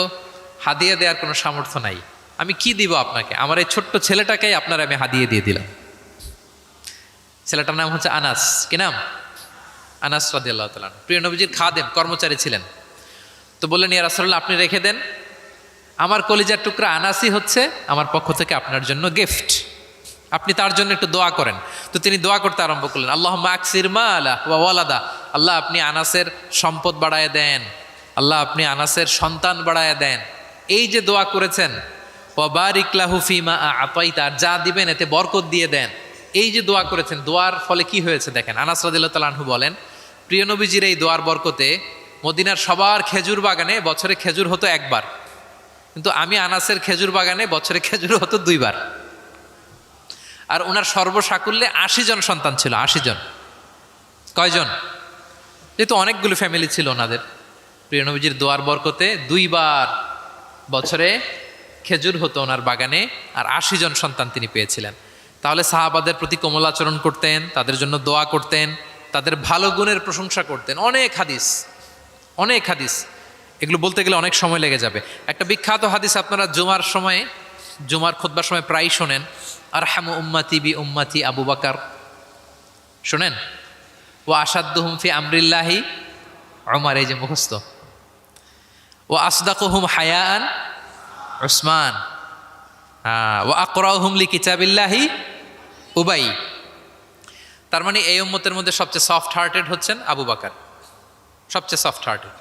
হাদিয়া দেওয়ার কোনো সামর্থ্য নাই, আমি কি দিব আপনাকে? আমার এই ছোট্ট ছেলেটাকেই আপনার আমি হাদিয়া দিয়ে দিলাম। ছেলেটার নাম হচ্ছে আনাস। কি নাম? আনাস রাদিয়াল্লাহু তাআলা। প্রিয় নবীজির খাদেম, কর্মচারী ছিলেন। তো বললেন, ইয়া রাসূলুল্লাহ, আপনি রেখে দেন, আমার কলিজার টুকরা আনাসই হচ্ছে আমার পক্ষ থেকে আপনার জন্য গিফট, আপনি তার জন্য একটু দোয়া করেন। তো তিনি দোয়া করতে আরম্ভ করলেন, আল্লাহুম্মা আকসির মালা ওয়া ওয়ালাদা, আল্লাহ আপনি আনাসের সম্পদ বাড়ায় দেন, আল্লাহ আপনি আনাসের সন্তান বাড়ায় দেন। এই যে দোয়া করেছেন, ওয়া বারিক লাহু ফিমা আতাইতা, যা দিবেন এতে বরকত দিয়ে দেন, এই যে দোয়া করেছেন, দোয়ার ফলে কি হয়েছে দেখেন। আনাস রাদিয়াল্লাহু তাআলা আনহু বলেন, প্রিয় নবীজির এই দোয়ার বরকতে মদিনার সবার খেজুর বাগানে বছরে খেজুর হতো একবার, কিন্তু আমি আনাসের খেজুর বাগানে বছরে খেজুর হতো 2 বার। আর ওনার সর্বসাকুল্যে 80 জন সন্তান ছিল। 80 জন। কয়জন? যেহেতু অনেকগুলো ফ্যামিলি ছিল ওনাদের। প্রিয় নবীজির দোয়ার বরকতে 2 বার বছরে খেজুর হতো ওনার বাগানে, আর 80 জন সন্তান তিনি পেয়েছিলেন। তাহলে সাহাবাদের প্রতি কোমল আচরণ করতেন, তাদের জন্য দোয়া করতেন, তাদের ভালো গুণের প্রশংসা করতেন। অনেক হাদিস, অনেক হাদিস, এগুলো বলতে গেলে অনেক সময় লেগে যাবে। একটা বিখ্যাত হাদিস আপনারা জুমার সময়, জুমার খুতবার সময় প্রায় শোনেন, আরহামু উম্মতি বি উম্মতি আবু বকর। শোনেন? ও আসাদ্দুহুম ফি আমরিল্লাহি উমর, এই যে মুখস্থ। ও আসদাকুহুম হায়াআন উসমান, ও আকরাউহুম লিকিতাবিল্লাহি উবাই। তার মানে এই উম্মতের মধ্যে সবচেয়ে সফট হার্টেড হচ্ছেন আবু বকর, সবচেয়ে সফট হার্টেড।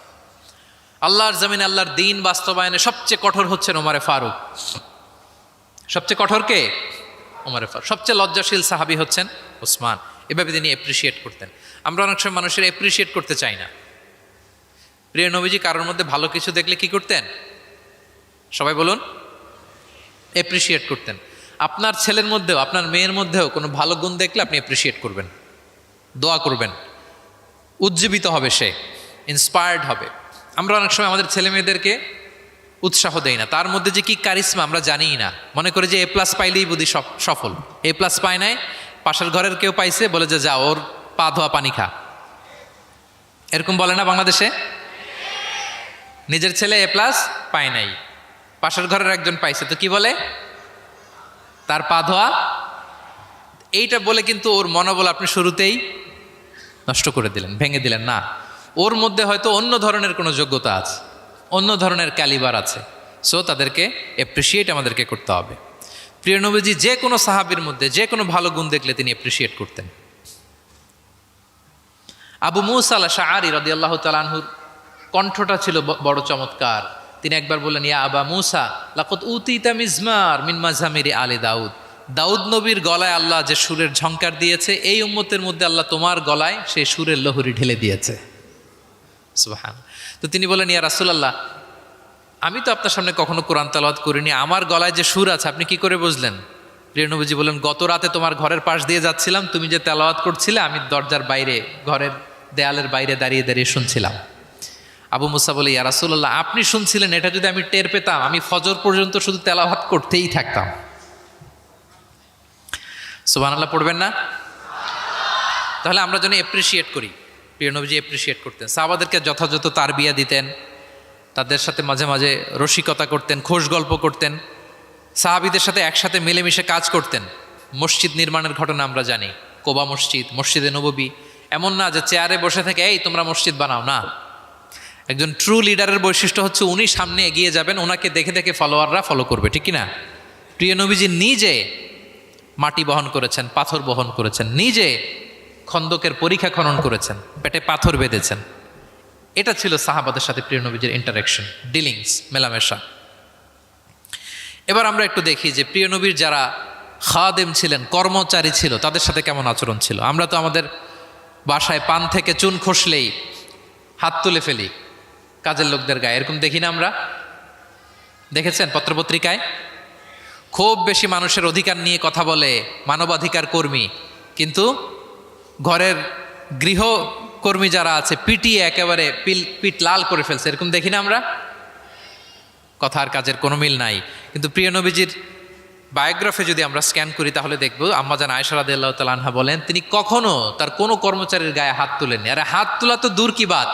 আল্লাহর জমিনে আল্লাহর দ্বীন বাস্তবায়নে সবচেয়ে কঠোর হচ্ছেন ওমরে ফারুক। সবচেয়ে কঠোর কে? ওমরে ফারুক। সবচেয়ে লজ্জাশীল সাহাবী হচ্ছেন ওসমান। এভাবে তিনি অ্যাপ্রিসিয়েট করতেন। আমরা অনেক সময় মানুষের অ্যাপ্রিসিয়েট করতে চাই না। প্রিয় নবীজি কারোর মধ্যে ভালো কিছু দেখলে কি করতেন? সবাই বলুন, অ্যাপ্রিসিয়েট করতেন। আপনার ছেলের মধ্যেও, আপনার মেয়ের মধ্যেও কোনো ভালো গুণ দেখলে আপনি অ্যাপ্রিসিয়েট করবেন, দোয়া করবেন, উজ্জীবিত হবে সে, ইন্সপায়ার্ড হবে। আমরা অনেক সময় আমাদের ছেলে মেয়েদেরকে উৎসাহ দেই না, তার মধ্যে যে কি কারিশমা আমরা জানিই না, মনে করি যে A+ পাইলেই বুঝি সফল। A+ পায় নাই, পাশের ঘরের কেউ পাইছে, বলে যে যা ওর পা ধোয়া পানি খা। এরকম বলে না বাংলাদেশে? নিজের ছেলে A+ পায় নাই, পাশের ঘরের একজন পাইছে, তো কি বলে? তার পা ধোয়া। এইটা বলে কিন্তু ওর মনোবল আপনি শুরুতেই নষ্ট করে দিলেন, ভেঙে দিলেন। না, ওর মধ্যে হয়তো অন্য ধরনের কোনো যোগ্যতা আছে, অন্য ধরনের ক্যালিবার আছে। সো তাদেরকে অ্যাপ্রিসিয়েট আমাদেরকে করতে হবে। প্রিয় নবীজি যে কোনো সাহাবীর মধ্যে যে কোনো ভালো গুণ দেখলে তিনি অ্যাপ্রিসিয়েট করতেন। আবু মুসা আল-আশআরী রাদিয়াল্লাহু তাআলা আনহুর কণ্ঠটা ছিল বড় চমৎকার। তিনি একবার বললেন, ইয়া আবা মুসা লাকাদ উতিতা মিজমার মিন মাজামিরি আলি দাউদ। দাউদ নবীর গলায় আল্লাহ যে সুরের ঝংকার দিয়েছে, এই উম্মতের মধ্যে আল্লাহ তোমার গলায় সেই সুরের লহরী ঢেলে দিয়েছে। সুবহান। তো তিনি বলেন, ইয়া রাসূলুল্লাহ, আমি তো আপনার সামনে কখনো কোরআন তেলাওয়াত করিনি, আমার গলায় যে সুর আছে আপনি কি করে বুঝলেন? প্রিয় নবীজি বলেন, গত রাতে তোমার ঘরের পাশ দিয়ে যাচ্ছিলাম, তুমি যে তেলাওয়াত করছিলে আমি দরজার বাইরে, ঘরের দেয়ালের বাইরে দাঁড়িয়ে দাঁড়িয়ে শুনছিলাম। আবু মুসা বলে, ইয়া রাসূলুল্লাহ, আপনি শুনছিলেন, এটা যদি আমি টের পেতাম আমি ফজর পর্যন্ত শুধু তেলাওয়াত করতেই থাকতাম। সুবহানাল্লাহ পড়বেন না? তাহলে আমরা যেন অ্যাপ্রিসিয়েট করি। প্রিয় নবীজি অ্যাপ্রিসিয়েট করতেন, সাহাবাদেরকে যথাযথ তারবিয়া দিতেন, তাদের সাথে মাঝে মাঝে রসিকতা করতেন, খোশ গল্প করতেন, সাহাবীদের সাথে একসাথে মিলেমিশে কাজ করতেন। মসজিদ নির্মাণের ঘটনা আমরা জানি, কোবা মসজিদ, মসজিদে নববী। এমন না যে চেয়ারে বসে থেকে এই তোমরা মসজিদ বানাও, না। একজন ট্রু লিডারের বৈশিষ্ট্য হচ্ছে উনি সামনে এগিয়ে যাবেন, ওনাকে দেখে দেখে ফলোয়াররা ফলো করবে, ঠিক কিনা? প্রিয় নবীজি নিজে মাটি বহন করেছেন, পাথর বহন করেছেন, নিজে খন্দকের পরীক্ষা খনন করেছেন, পেটে পাথর বেঁধেছেন। এটা ছিল সাহাবাদের সাথে প্রিয় নবীজির ইন্টারাকশন, ডিলিংস, মেলামেশা। এবার আমরা একটু দেখি যে প্রিয় নবীর যারা খাদেম ছিলেন, কর্মচারী ছিল, তাদের সাথে কেমন আচরণ ছিল। আমরা তো আমাদের বাসায় পান থেকে চুন খসলেই হাত তুলে ফেলি কাজের লোকদের গায়ে, এরকম দেখি না আমরা? দেখেছেন পত্রপত্রিকায়? খুব বেশি মানুষের অধিকার নিয়ে কথা বলে, মানবাধিকার কর্মী, কিন্তু ঘরের গৃহকর্মী যারা আছে পিটিয়ে একেবারে পিঠ লাল করে ফেলছে, এরকম দেখি না আমরা? কথার কাজের কোনো মিল নাই। কিন্তু প্রিয় নবীজির বায়োগ্রাফি যদি আমরা স্ক্যান করি তাহলে দেখব আম্মাজান আয়েশা রাদিয়াল্লাহু তাআলা আনহা বলেন তিনি কখনো তার কোনো কর্মচারীর গায়ে হাত তুলেননি। আরে হাত তোলা তো দূর কি বাত,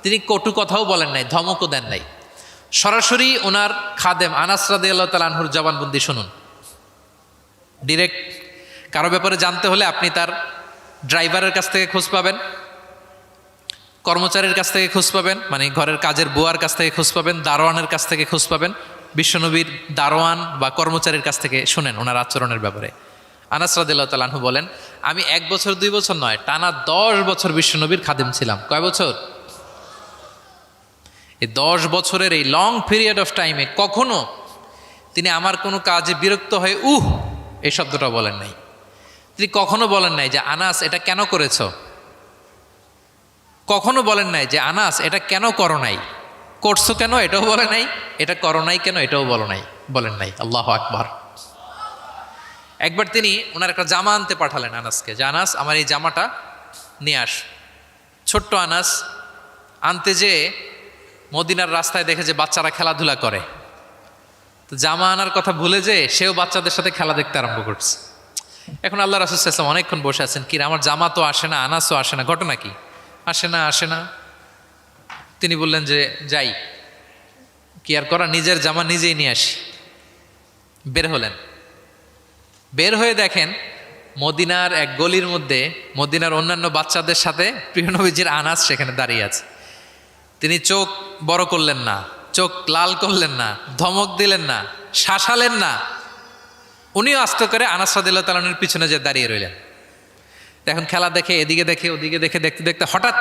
তিনি কটু কথাও বলেন নাই, ধমকও দেন নাই। সরাসরি ওনার খাদেম আনাস রাদিয়াল্লাহু তাআলা আনহুর জবানবন্দি শুনুন। ডিরেক্ট কারো ব্যাপারে জানতে হলে আপনি তার ড্রাইভারের কাছ থেকে খোঁজ পাবেন, কর্মচারীর কাছ থেকে খোঁজ পাবেন, মানে ঘরের কাজের বুয়ার কাছ থেকে খোঁজ পাবেন, দারোয়ানের কাছ থেকে খোঁজ পাবেন। বিশ্বনবীর দারোয়ান বা কর্মচারীর কাছ থেকে শুনেন ওনার আচরণের ব্যাপারে। আনাস রাদিয়াল্লাহু তাআলা আনহু বলেন আমি 1 বছর 2 বছর নয়, টানা 10 বছর বিশ্বনবীর খাদেম ছিলাম। কয় বছর? এই 10 বছরের এই লং পিরিয়ড অফ টাইমে কখনো তিনি আমার কোনো কাজে বিরক্ত হয়ে এই শব্দটা বলেন নাই। তিনি কখনো বলেন নাই যে আনাস এটা কেন করেছ, কখনো বলেন নাই যে আনাস এটা কেন করো নাই, করছো কেন এটাও বলে নাই, এটা করো নাই কেন এটাও বলেন নাই। আল্লাহু আকবার। একবার তিনি ওনার একটা জামা আনতে পাঠালেন আনাসকে, যে আনাস আমার এই জামাটা নিয়ে আস। ছোট্ট আনাস আনতে যেয়ে মদিনার রাস্তায় দেখে যে বাচ্চারা খেলাধুলা করে, তো জামা আনার কথা ভুলে যে সেও বাচ্চাদের সাথে খেলা দেখতে আরম্ভ করছে। এখন আল্লাহ রাসূল সাল্লাল্লাহু আলাইহি ওয়াসাল্লাম অনেকক্ষণ বসে আছেন, কি আমার জামা তো আসে না, আনাসও আসে না, ঘটনা কি? আসে না। তিনি বললেন যে যাই, কি আর করা, নিজের জামা নিজেই নিয়ে আসি। বের হলেন, বের হয়ে দেখেন মদিনার এক গলির মধ্যে মদিনার অন্যান্য বাচ্চাদের সাথে প্রিয় নবীজির আনাস সেখানে দাঁড়িয়ে আছে। তিনি চোখ বড় করলেন না, চোখ লাল করলেন না, ধমক দিলেন না, শাসালেন না, উনিও আস্তে করে আনাস রাদিয়াল্লাহু তাআলা আনহুর পিছনে যে দাঁড়িয়ে রইলেন। এখন খেলা দেখে এদিকে দেখে ওদিকে দেখে দেখতে দেখতে হঠাৎ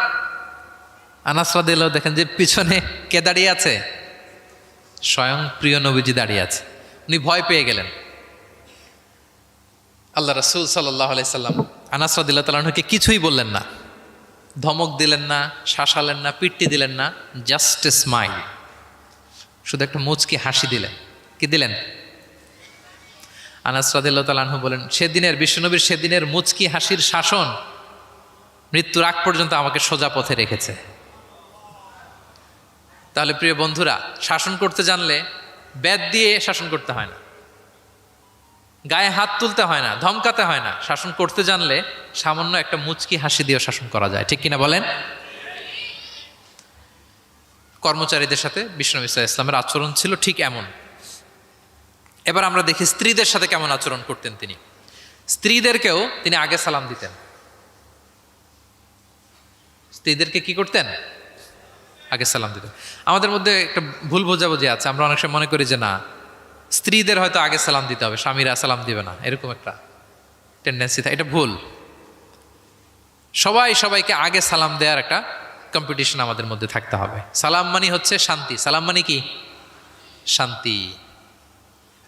আনাস রাদিয়াল্লাহু দেখেন যে পিছনে কে দাঁড়িয়ে আছে? স্বয়ং প্রিয় নবীজি দাঁড়িয়ে আছে। উনি ভয় পেয়ে গেলেন। আল্লাহ রাসূল সাল্লাল্লাহু আলাইহি সাল্লাম আনাস রাদিয়াল্লাহু তাআলা আনহুকে কিছুই বললেন না, ধমক দিলেন না, শাসালেন না, পিট্টি দিলেন না, জাস্ট এ স্মাইল, শুধু একটা মুচকি হাসি দিলেন। কি দিলেন? আনাস রাদিয়াল্লাহু তাআলা আনহু বলেন সেদিনের বিশ্বনবীর সেদিনের মুচকি হাসির শাসন মৃত্যুর আগ পর্যন্ত আমাকে সোজা পথে রেখেছে। তাহলে প্রিয় বন্ধুরা, শাসন করতে জানলে বেত দিয়ে শাসন করতে হয় না, গায়ে হাত তুলতে হয় না, ধমকাতে হয় না। শাসন করতে জানলে সামান্য একটা মুচকি হাসি দিয়েও শাসন করা যায়, ঠিক কিনা বলেন? কর্মচারীদের সাথে বিশ্বনবী সাল্লাল্লাহু আলাইহি ওয়াসাল্লামের আচরণ ছিল ঠিক এমন। এবার আমরা দেখি স্ত্রীদের সাথে কেমন আচরণ করতেন তিনি। স্ত্রীদেরকেও তিনি আগে সালাম দিতেন। স্ত্রীদেরকে কি করতেন? আগে সালাম দিতেন। আমাদের মধ্যে একটা ভুল বোঝাবুঝি আছে, আমরা অনেক সময় মনে করি যে না, স্ত্রীদের হয়তো আগে সালাম দিতে হবে, স্বামীরা সালাম দিবে না, এরকম একটা টেন্ডেন্সি থাকে। এটা ভুল। সবাইকে আগে সালাম দেওয়ার একটা কম্পিটিশন আমাদের মধ্যে থাকতে হবে। সালাম মানে হচ্ছে শান্তি। সালাম মানে কি? শান্তি।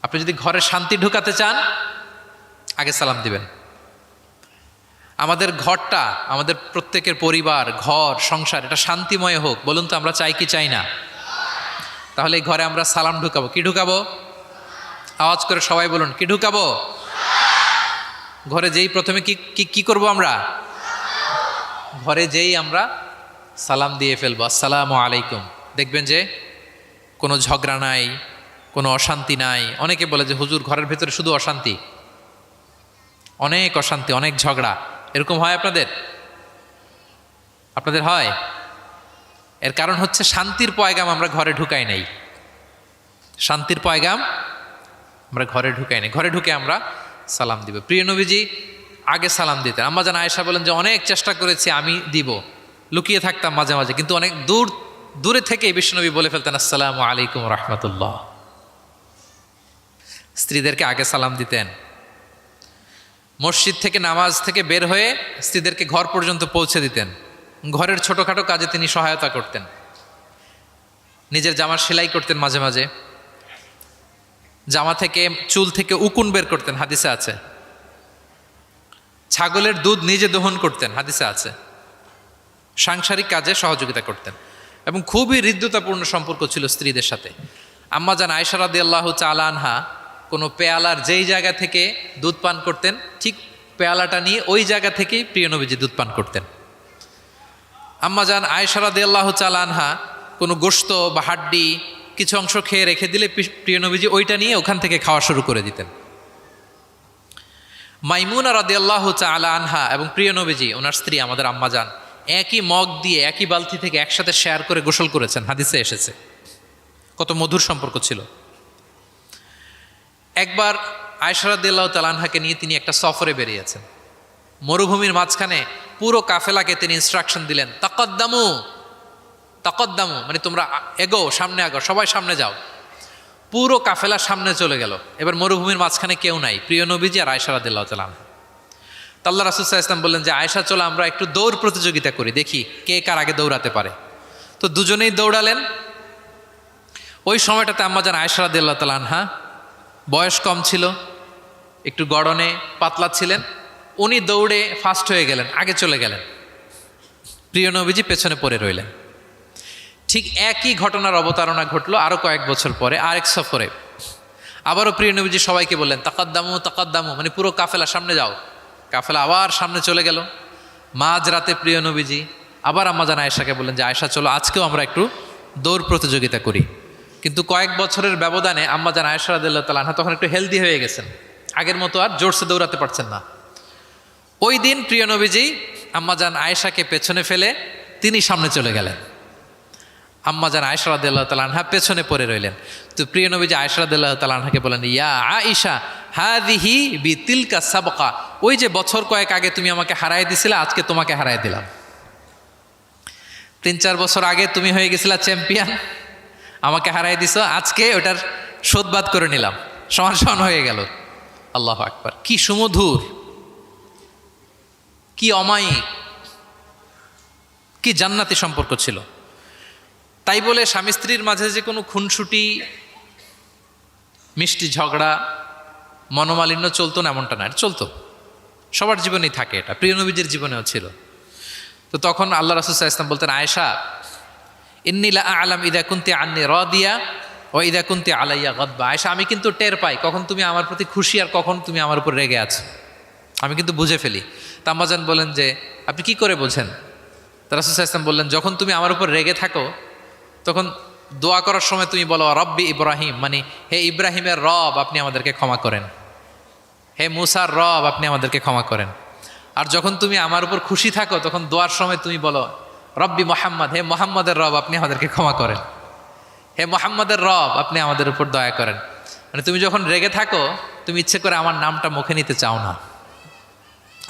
আপনি যদি ঘরে শান্তি ঢুকাতে চান আগে সালাম দিবেন। আমাদের ঘরটা, আমাদের প্রত্যেকের পরিবার, ঘর, সংসার, এটা শান্তিময় হোক। বলুন তো আমরা চাই কি চাই না? তাহলে এই ঘরে আমরা সালাম ঢুকাবো। কি ঢুকাবো? আওয়াজ করে সবাই বলুন, কি ঢুকাবো? ঘরে যেই প্রথমে কি করব আমরা? ঘরে যেই আমরা সালাম দিয়ে ফেলবো, আসসালামু আলাইকুম। দেখবেন যে কোনো ঝগড়া নাই, কোনো অশান্তি নাই। অনেকে বলে যে হুজুর ঘরের ভেতরে শুধু অশান্তি, অনেক অশান্তি, অনেক ঝগড়া। এরকম হয় আপনাদের? আপনাদের হয়? এর কারণ হচ্ছে শান্তির পয়গাম আমরা ঘরে ঢুকাই নাই। শান্তির পয়গাম আমরা ঘরে ঢুকাই নাই। ঘরে ঢুকে আমরা সালাম দিব। প্রিয় নবীজি আগে সালাম দিতেন। আম্মাজান আয়েশা বলেন যে অনেক চেষ্টা করেছি আমি দিব, লুকিয়ে থাকতাম মাঝে মাঝে, কিন্তু অনেক দূরে থেকেই বিশ্বনবী বলে ফেলতেন আসসালামু আলাইকুম রাহমাতুল্লাহ। স্ত্রীদেরকে আগে সালাম দিতেন। মসজিদ থেকে নামাজ থেকে বের হয়ে স্ত্রীদেরকে ঘর পর্যন্ত পৌঁছে দিতেন। ঘরের ছোটোখাটো কাজে তিনি সহায়তা করতেন। নিজের জামার সেলাই করতেন, মাঝে মাঝে জামা থেকে চুল থেকে উকুন বের করতেন, হাদিসে আছে। ছাগলের দুধ নিজে দহন করতেন, হাদিসে আছে। সাংসারিক কাজে সহযোগিতা করতেন এবং খুবই হৃদ্যতাপূর্ণ সম্পর্ক ছিল স্ত্রীদের সাথে। আম্মাজান আয়েশা রাদিয়াল্লাহু তাআলা আনহা কোনো পেয়ালার যেই জায়গা থেকে দুধ পান করতেন, ঠিক পেয়ালাটা নিয়ে ওই জায়গা থেকেই প্রিয় নবীজি দুধ পান করতেন। আম্মাজান আয়েশা রাদিয়াল্লাহু তাআলা আনহা কোনো গোশত বা হাড্ডি কিছু অংশ খেয়ে রেখে দিলে প্রিয় নবীজি ওইটা নিয়ে ওখান থেকে খাওয়া শুরু করে দিতেন। মাইমুনা রাদিয়াল্লাহু তাআলা আনহা এবং প্রিয় নবীজি ওনার স্ত্রী আমাদের আম্মাজান একই মগ দিয়ে একই বালতি থেকে একসাথে শেয়ার করে গোসল করেছেন, হাদিসে এসেছে। কত মধুর সম্পর্ক ছিল। একবার আয়েশা রাদিয়াল্লাহু তাআলা আনহাকে নিয়ে তিনি একটা সফরে বেরিয়েছেন। মরুভূমির মাঝখানে পুরো কাফেলাকে তিনি ইনস্ট্রাকশন দিলেন, তাকাদ্দামু তাকাদ্দামু, মানে তোমরা এগো, সামনে আগো, সবাই সামনে যাও। পুরো কাফেলা সামনে চলে গেল। এবার মরুভূমির মাঝখানে কেউ নাই, প্রিয় নবীজি আর আয়েশা রাদিয়াল্লাহু তাআলা আনহা। আল্লাহ রাসূল সাল্লাল্লাহু আলাইহি ওয়াসাল্লাম বললেন যে আয়েশা, চলো আমরা একটু দৌড় প্রতিযোগিতা করি, দেখি কে কার আগে দৌড়াতে পারে। তো দুজনেই দৌড়ালেন। ওই সময়টাতে আম্মাজান আয়েশা রাদিয়াল্লাহু তাআলা আনহা বয়স কম ছিল, একটু গড়নে পাতলা ছিলেন। উনি দৌড়ে ফাস্ট হয়ে গেলেন, আগে চলে গেলেন। প্রিয় নবীজি পেছনে পড়ে রইলেন। ঠিক একই ঘটনার অবতারণা ঘটলো আরো কয়েক বছর পরে আরেক সফরে। আবারও প্রিয় নবীজি সবাইকে বললেন, তাকাদ্দামু তাকাদ্দামু, মানে পুরো কাফেলা সামনে যাও। কাফেলা আবার সামনে চলে গেল। মাঝরাতে প্রিয় নবীজি আবার আম্মাজান আয়েশাকে বললেন যে আয়েশা, চলো আজকেও আমরা একটু দৌড় প্রতিযোগিতা করি। কিন্তু কয়েক বছরের ব্যবধানে আম্মাজান আয়েশা রাদিয়াল্লাহু তাআলা আনহা তখন একটু হেলদি হয়ে গেছেন, আগের মতো আর জোরসে দৌড়াতে পারছেন না। ওই দিন প্রিয় নবীজি আম্মাজান আয়েশাকে পেছনে ফেলে তিনি সামনে চলে গেলেন। আম্মাজান আয়েশা রাদিয়াল্লাহু তাআলা আনহা পেছনে পড়ে রইলেন। তো প্রিয় নবীজি আয়েশা রাদিয়াল্লাহু তাআলা আনহাকে বলেন, ইয়া আয়েশা হাযিহি বিতিলকা সাবকা, ওই যে বছর কয়েক আগে তুমি আমাকে হারায় দিছিলে, আজকে তোমাকে হারায় দিলাম। 3-4 বছর আগে তুমি হয়ে গেছিলা চ্যাম্পিয়ন, আমাকে হারায় দিছো, আজকে ওটার শোধবাদ করে নিলাম, সমান সমান হয়ে গেল। আল্লাহু আকবার! কি সুমধুর, কি অমায়িক, কি জান্নাতি সম্পর্ক ছিল। তাই বলে স্বামী স্ত্রীর মাঝে যে কোনো খুনসুটি, মিষ্টি ঝগড়া, মনোমালিন্য চলতো না এমনটা না, এটা চলতো, সবার জীবনেই থাকে, এটা প্রিয় নবীজির জীবনেও ছিল। তো তখন আল্লাহ রাসূল সাল্লাল্লাহু আলাইহি ওয়াসাল্লাম বলতেন, আয়েশা ইন্নী লা আ'লাম ইযা কুনতি আন্নী রাদিয়া ওয়া ইযা কুনতি আলাইয়া গাদবা। আয়েশা, আমি কিন্তু টের পাই কখন তুমি আমার প্রতি খুশি আর কখন তুমি আমার উপর রেগে আছো, আমি কিন্তু বুঝে ফেলি। তা আম্মাজান বলেন যে আপনি কি করে বোঝেন? তা রাসূল সাল্লাল্লাহু আলাইহি ওয়াসাল্লাম বললেন, যখন তুমি আমার উপর রেগে থাকো তখন দোয়া করার সময় তুমি বলো রব্বি ইব্রাহিম, মানে হে ইব্রাহিমের রব আপনি আমাদেরকে ক্ষমা করেন, হে মুসার রব আপনি আমাদেরকে ক্ষমা করেন। আর যখন তুমি আমার উপর খুশি থাকো তখন দোয়ার সময় তুমি বলো রব্বি মোহাম্মদ, হে মোহাম্মদের রব আপনি আমাদেরকে ক্ষমা করেন, হে মোহাম্মদের রব আপনি আমাদের উপর দয়া করেন। মানে তুমি যখন রেগে থাকো তুমি ইচ্ছে করে আমার নামটা মুখে নিতে চাও না,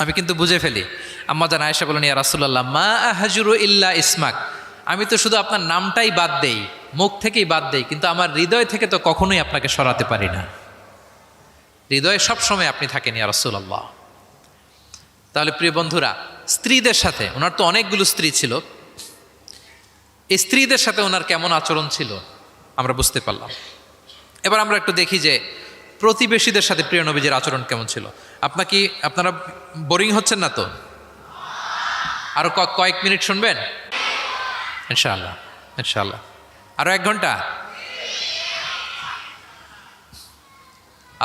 আমি কিন্তু বুঝে ফেলি। আম্মাজান আয়েশা বলেন, ইয়া রাসূলুল্লাহ মা আহজুরু ইল্লা ইসমাক, আমি তো শুধু আপনার নামটাই বাদ দেই, মুখ থেকেই বাদ দেই, কিন্তু আমার হৃদয় থেকে তো কখনোই আপনাকে সরাতে পারি না। হৃদয়ে সবসময় আপনি থাকেন ইয়া রাসূলুল্লাহ। তাহলে প্রিয় বন্ধুরা, স্ত্রীদের সাথে, ওনার তো অনেকগুলো স্ত্রী ছিল, এই স্ত্রীদের সাথে ওনার কেমন আচরণ ছিল আমরা বুঝতে পারলাম। এবার আমরা একটু দেখি যে প্রতিবেশীদের সাথে প্রিয় নবীজির আচরণ কেমন ছিল। আপনারা বোরিং হচ্ছেন না তো? আরো কয়েক মিনিট শুনবেন ইনশাআল্লাহ, ইনশাআল্লাহ। আরো 1 ঘন্টা?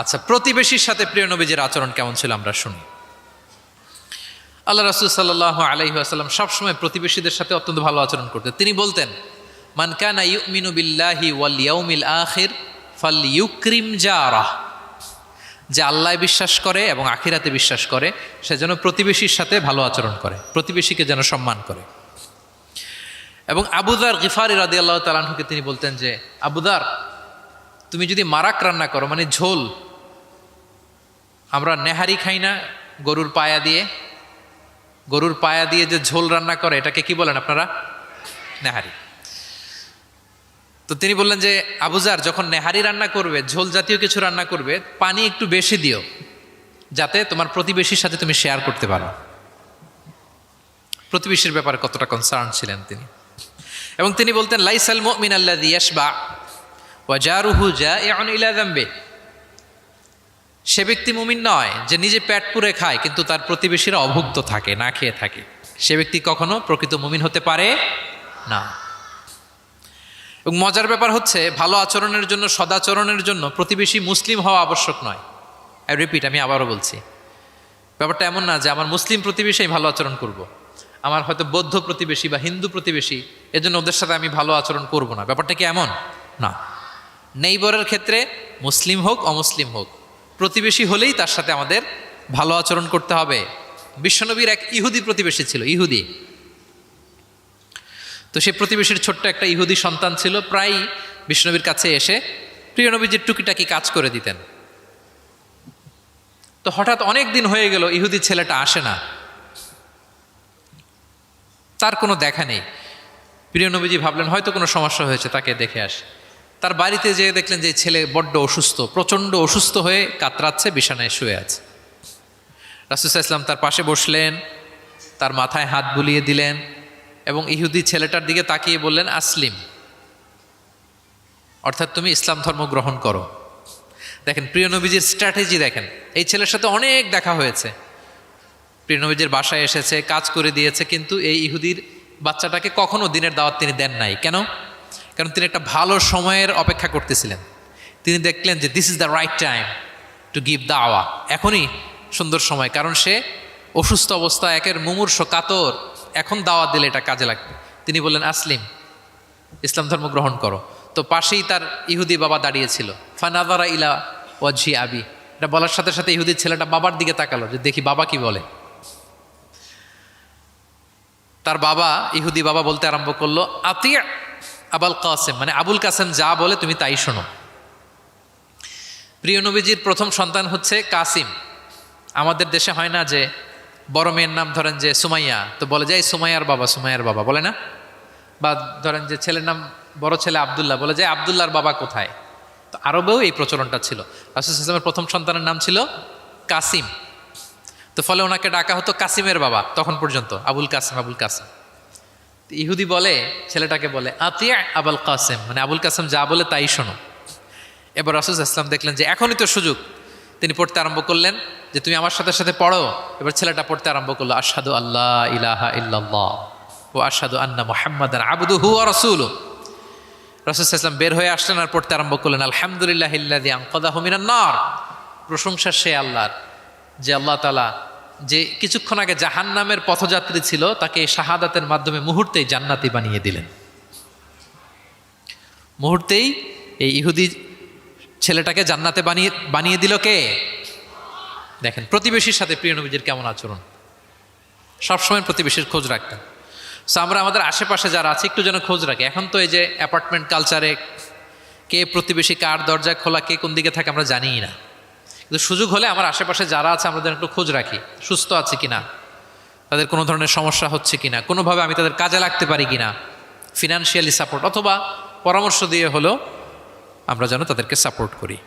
আচ্ছা, প্রতিবেশীর সাথে প্রিয় নবীজির আচরণ কেমন ছিল আমরা শুনি। আল্লাহ রাসূল সাল্লাল্লাহু আলাইহি ওয়াসাল্লাম সবসময় প্রতিবেশীদের সাথে অত্যন্ত ভালো আচরণ করতেন। তিনি বলতেন, মান কানা ইউমিনু বিল্লাহি ওয়াল ইয়াউমিল আখির ফালইউকরিম জারাহ, যে আল্লাহ বিশ্বাস করে এবং আখিরাতে বিশ্বাস করে সে যেন প্রতিবেশীর সাথে ভালো আচরণ করে, প্রতিবেশীকে যেন সম্মান করে। এবং আবু যার গিফারি রাদিয়াল্লাহু তাআলা আনহুকে তিনি বলতেন যে, আবু যার তুমি যদি মারাক রান্না করো, মানে ঝোল, আমরা নেহারি খাই না গরুর পায়া দিয়ে, গরুর পায়া দিয়ে যে ঝোল রান্না করে এটাকে কি বলেন আপনারা? নেহারি। তো তিনি বললেন যে আবু যার যখন নেহারি রান্না করবে, ঝোল জাতীয় কিছু রান্না করবে, পানি একটু বেশি দিও যাতে তোমার প্রতিবেশীর সাথে তুমি শেয়ার করতে পারো। প্রতিবেশীর ব্যাপারে কতটা কনসার্ন ছিলেন তিনি। এবং তিনি বলতেন, লাইসাল মুমিন আল্লাযী ইয়াশবা ওয়া জারুহু জাইউন ইলা যামবি, সে ব্যক্তি মুমিন নয় যে নিজে পেট পুরে খায় কিন্তু তার প্রতিবেশীরা অভুক্ত থাকে, না খেয়ে থাকে। সে ব্যক্তি কখনো প্রকৃত মুমিন হতে পারে না। এবং মজার ব্যাপার হচ্ছে, ভালো আচরণের জন্য, সদাচরণের জন্য প্রতিবেশী মুসলিম হওয়া আবশ্যক নয়। আই রিপিট, আমি আবারও বলছি, ব্যাপারটা এমন না যে আমার মুসলিম প্রতিবেশী আমি ভালো আচরণ করব। আমার হয়তো বৌদ্ধ প্রতিবেশী বা হিন্দু প্রতিবেশী, এজন্য ওদের সাথে আমি ভালো আচরণ করব না। ব্যাপারটা কি এমন না। নেইবরের ক্ষেত্রে মুসলিম হোক অমুসলিম হোক, প্রতিবেশী হলেই তার সাথে আমাদের ভালো আচরণ করতে হবে। বিশ্বনবীর এক ইহুদি প্রতিবেশী ছিল, ইহুদি। তো সেই প্রতিবেশীর ছোট্ট একটা ইহুদি সন্তান ছিল, প্রায় বিশ্বনবীর কাছে এসে প্রিয় নবীজির টুকিটাকি কাজ করে দিতেন। তো হঠাৎ অনেক দিন হয়ে গেল, ইহুদি ছেলেটা আসে না, তার কোনো দেখা নেই। প্রিয় নবীজি ভাবলেন হয়তো কোনো সমস্যা হয়েছে, তাকে দেখে আসে। তার বাড়িতে যেয়ে দেখলেন যে ছেলে বড্ড অসুস্থ, প্রচণ্ড অসুস্থ হয়ে কাতরাচ্ছে, বিছানায় শুয়ে আছে। রাসূল সাল্লাল্লাহু আলাইহি ওয়াসাল্লাম তার পাশে বসলেন, তার মাথায় হাত বুলিয়ে দিলেন এবং ইহুদি ছেলেটার দিকে তাকিয়ে বললেন, আসলিম, অর্থাৎ তুমি ইসলাম ধর্ম গ্রহণ করো। দেখেন প্রিয় নবীজির স্ট্র্যাটেজি দেখেন। এই ছেলের সাথে অনেক দেখা হয়েছে, প্রিয় নবীজির বাসায় এসেছে, কাজ করে দিয়েছে, কিন্তু এই ইহুদির বাচ্চাটাকে কখনো দিনের দাওয়াত তিনি দেন নাই। কেন? কারণ তিনি একটা ভালো সময়ের অপেক্ষা করতেছিলেন। তিনি দেখলেন যে this is the right time to give দাওয়া, এখনই সুন্দর সময়, কারণ সে অসুস্থ অবস্থা, একের মুমূর্ষ কাতর, এখন দাওয়াত দিলে এটা কাজে লাগবে। তিনি বললেন, আসলিম, ইসলাম ধর্ম গ্রহণ করো। তো পাশেই তার ইহুদি বাবা দাঁড়িয়েছিল। ফানাযারা ইলা ওয়াজহি আবি, এটা বলার সাথে সাথে ইহুদি ছেলেটা বাবার দিকে তাকালো যে দেখি বাবা কি বলে। তার বাবা, ইহুদি বাবা বলতে আরম্ভ করলো, আতিয়া আবুল কাসেম, মানে আবুল কাসেম যা বলে তুমি তাই শোনো। প্রিয় নবীজির প্রথম সন্তান হচ্ছে কাসিম। আমাদের দেশে হয় না যে বড় মেয়ের নাম ধরেন যে সুমাইয়া, তো বলে যায় সুমাইয়ার বাবা, সুমাইয়ার বাবা বলে না। বা ধরেন যে ছেলের নাম, বড় ছেলে আব্দুল্লাহ, বলে যায় আব্দুল্লাহর বাবা কোথায়। তো আরবেও এই প্রচলনটা ছিল। রাসূল সাল্লাল্লাহু আলাইহি ওয়াসাল্লামের প্রথম সন্তানের নাম ছিল কাসিম, তো ফলে ওনাকে ডাকা হতো কাসিমের বাবা তখন পর্যন্ত, আবুল কাসেম, আবুল কাসেম। ইহুদি বলে, ছেলেটাকে বলে, আতিয়া আবুল কাসেম, মানে আবুল কাসেম যা বলে তাই শোনো। এবার রাসূল সাল্লাল্লাহু আলাইহি ওয়াসাল্লাম দেখলেন যে এখনই তো সুযোগ, তিনি পড়তে আরম্ভ করলেন যে তুমি আমার সাথে সাথে পড়ো। এবার ছেলেটা পড়তে আরম্ভ করলো, আশহাদু আল্লাহ ইলাহা ইল্লাল্লাহ ওয়া আশহাদু আন্না মুহাম্মাদান আবদুহু ওয়া রাসূলুহু। রাসূল সাল্লাল্লাহু আলাইহি ওয়াসাল্লাম বের হয়ে আসলেন আর পড়তে আরম্ভ করলেন, আলহামদুলিল্লাহিল্লাযী আনকাযাহু মিনান নার, প্রশংসা সে আল্লাহর যে আল্লাহ তাআলা যে কিছুক্ষণ আগে জাহান্নামের পথযাত্রী ছিল তাকে শাহাদাতের মাধ্যমে মুহূর্তেই জান্নাতি বানিয়ে দিলেন। মুহূর্তেই এই ইহুদি ছেলেটাকে জান্নাতে বানিয়ে দিল কে? দেখেন প্রতিবেশীর সাথে প্রিয় নবীজির কেমন আচরণ, সবসময় প্রতিবেশীর খোঁজ রাখতেন। সো আমরা আমাদের আশেপাশে যারা আছে একটু যেন খোঁজ রাখি। এখন তো এই যে অ্যাপার্টমেন্ট কালচারে কে প্রতিবেশী কার দরজা খোলা, কে কোন দিকে থাকে আমরা জানিই না। কিন্তু সুযোগ হলে আমার আশেপাশে যারা আছে আমরা যেন একটু খোঁজ রাখি, সুস্থ আছে কিনা, তাদের কোনো ধরনের সমস্যা হচ্ছে কিনা, কোনোভাবে আমি তাদের কাজে লাগতে পারি কিনা, ফিনান্সিয়ালি সাপোর্ট অথবা পরামর্শ দিয়ে হলেও আমরা যেন তাদেরকে সাপোর্ট করি।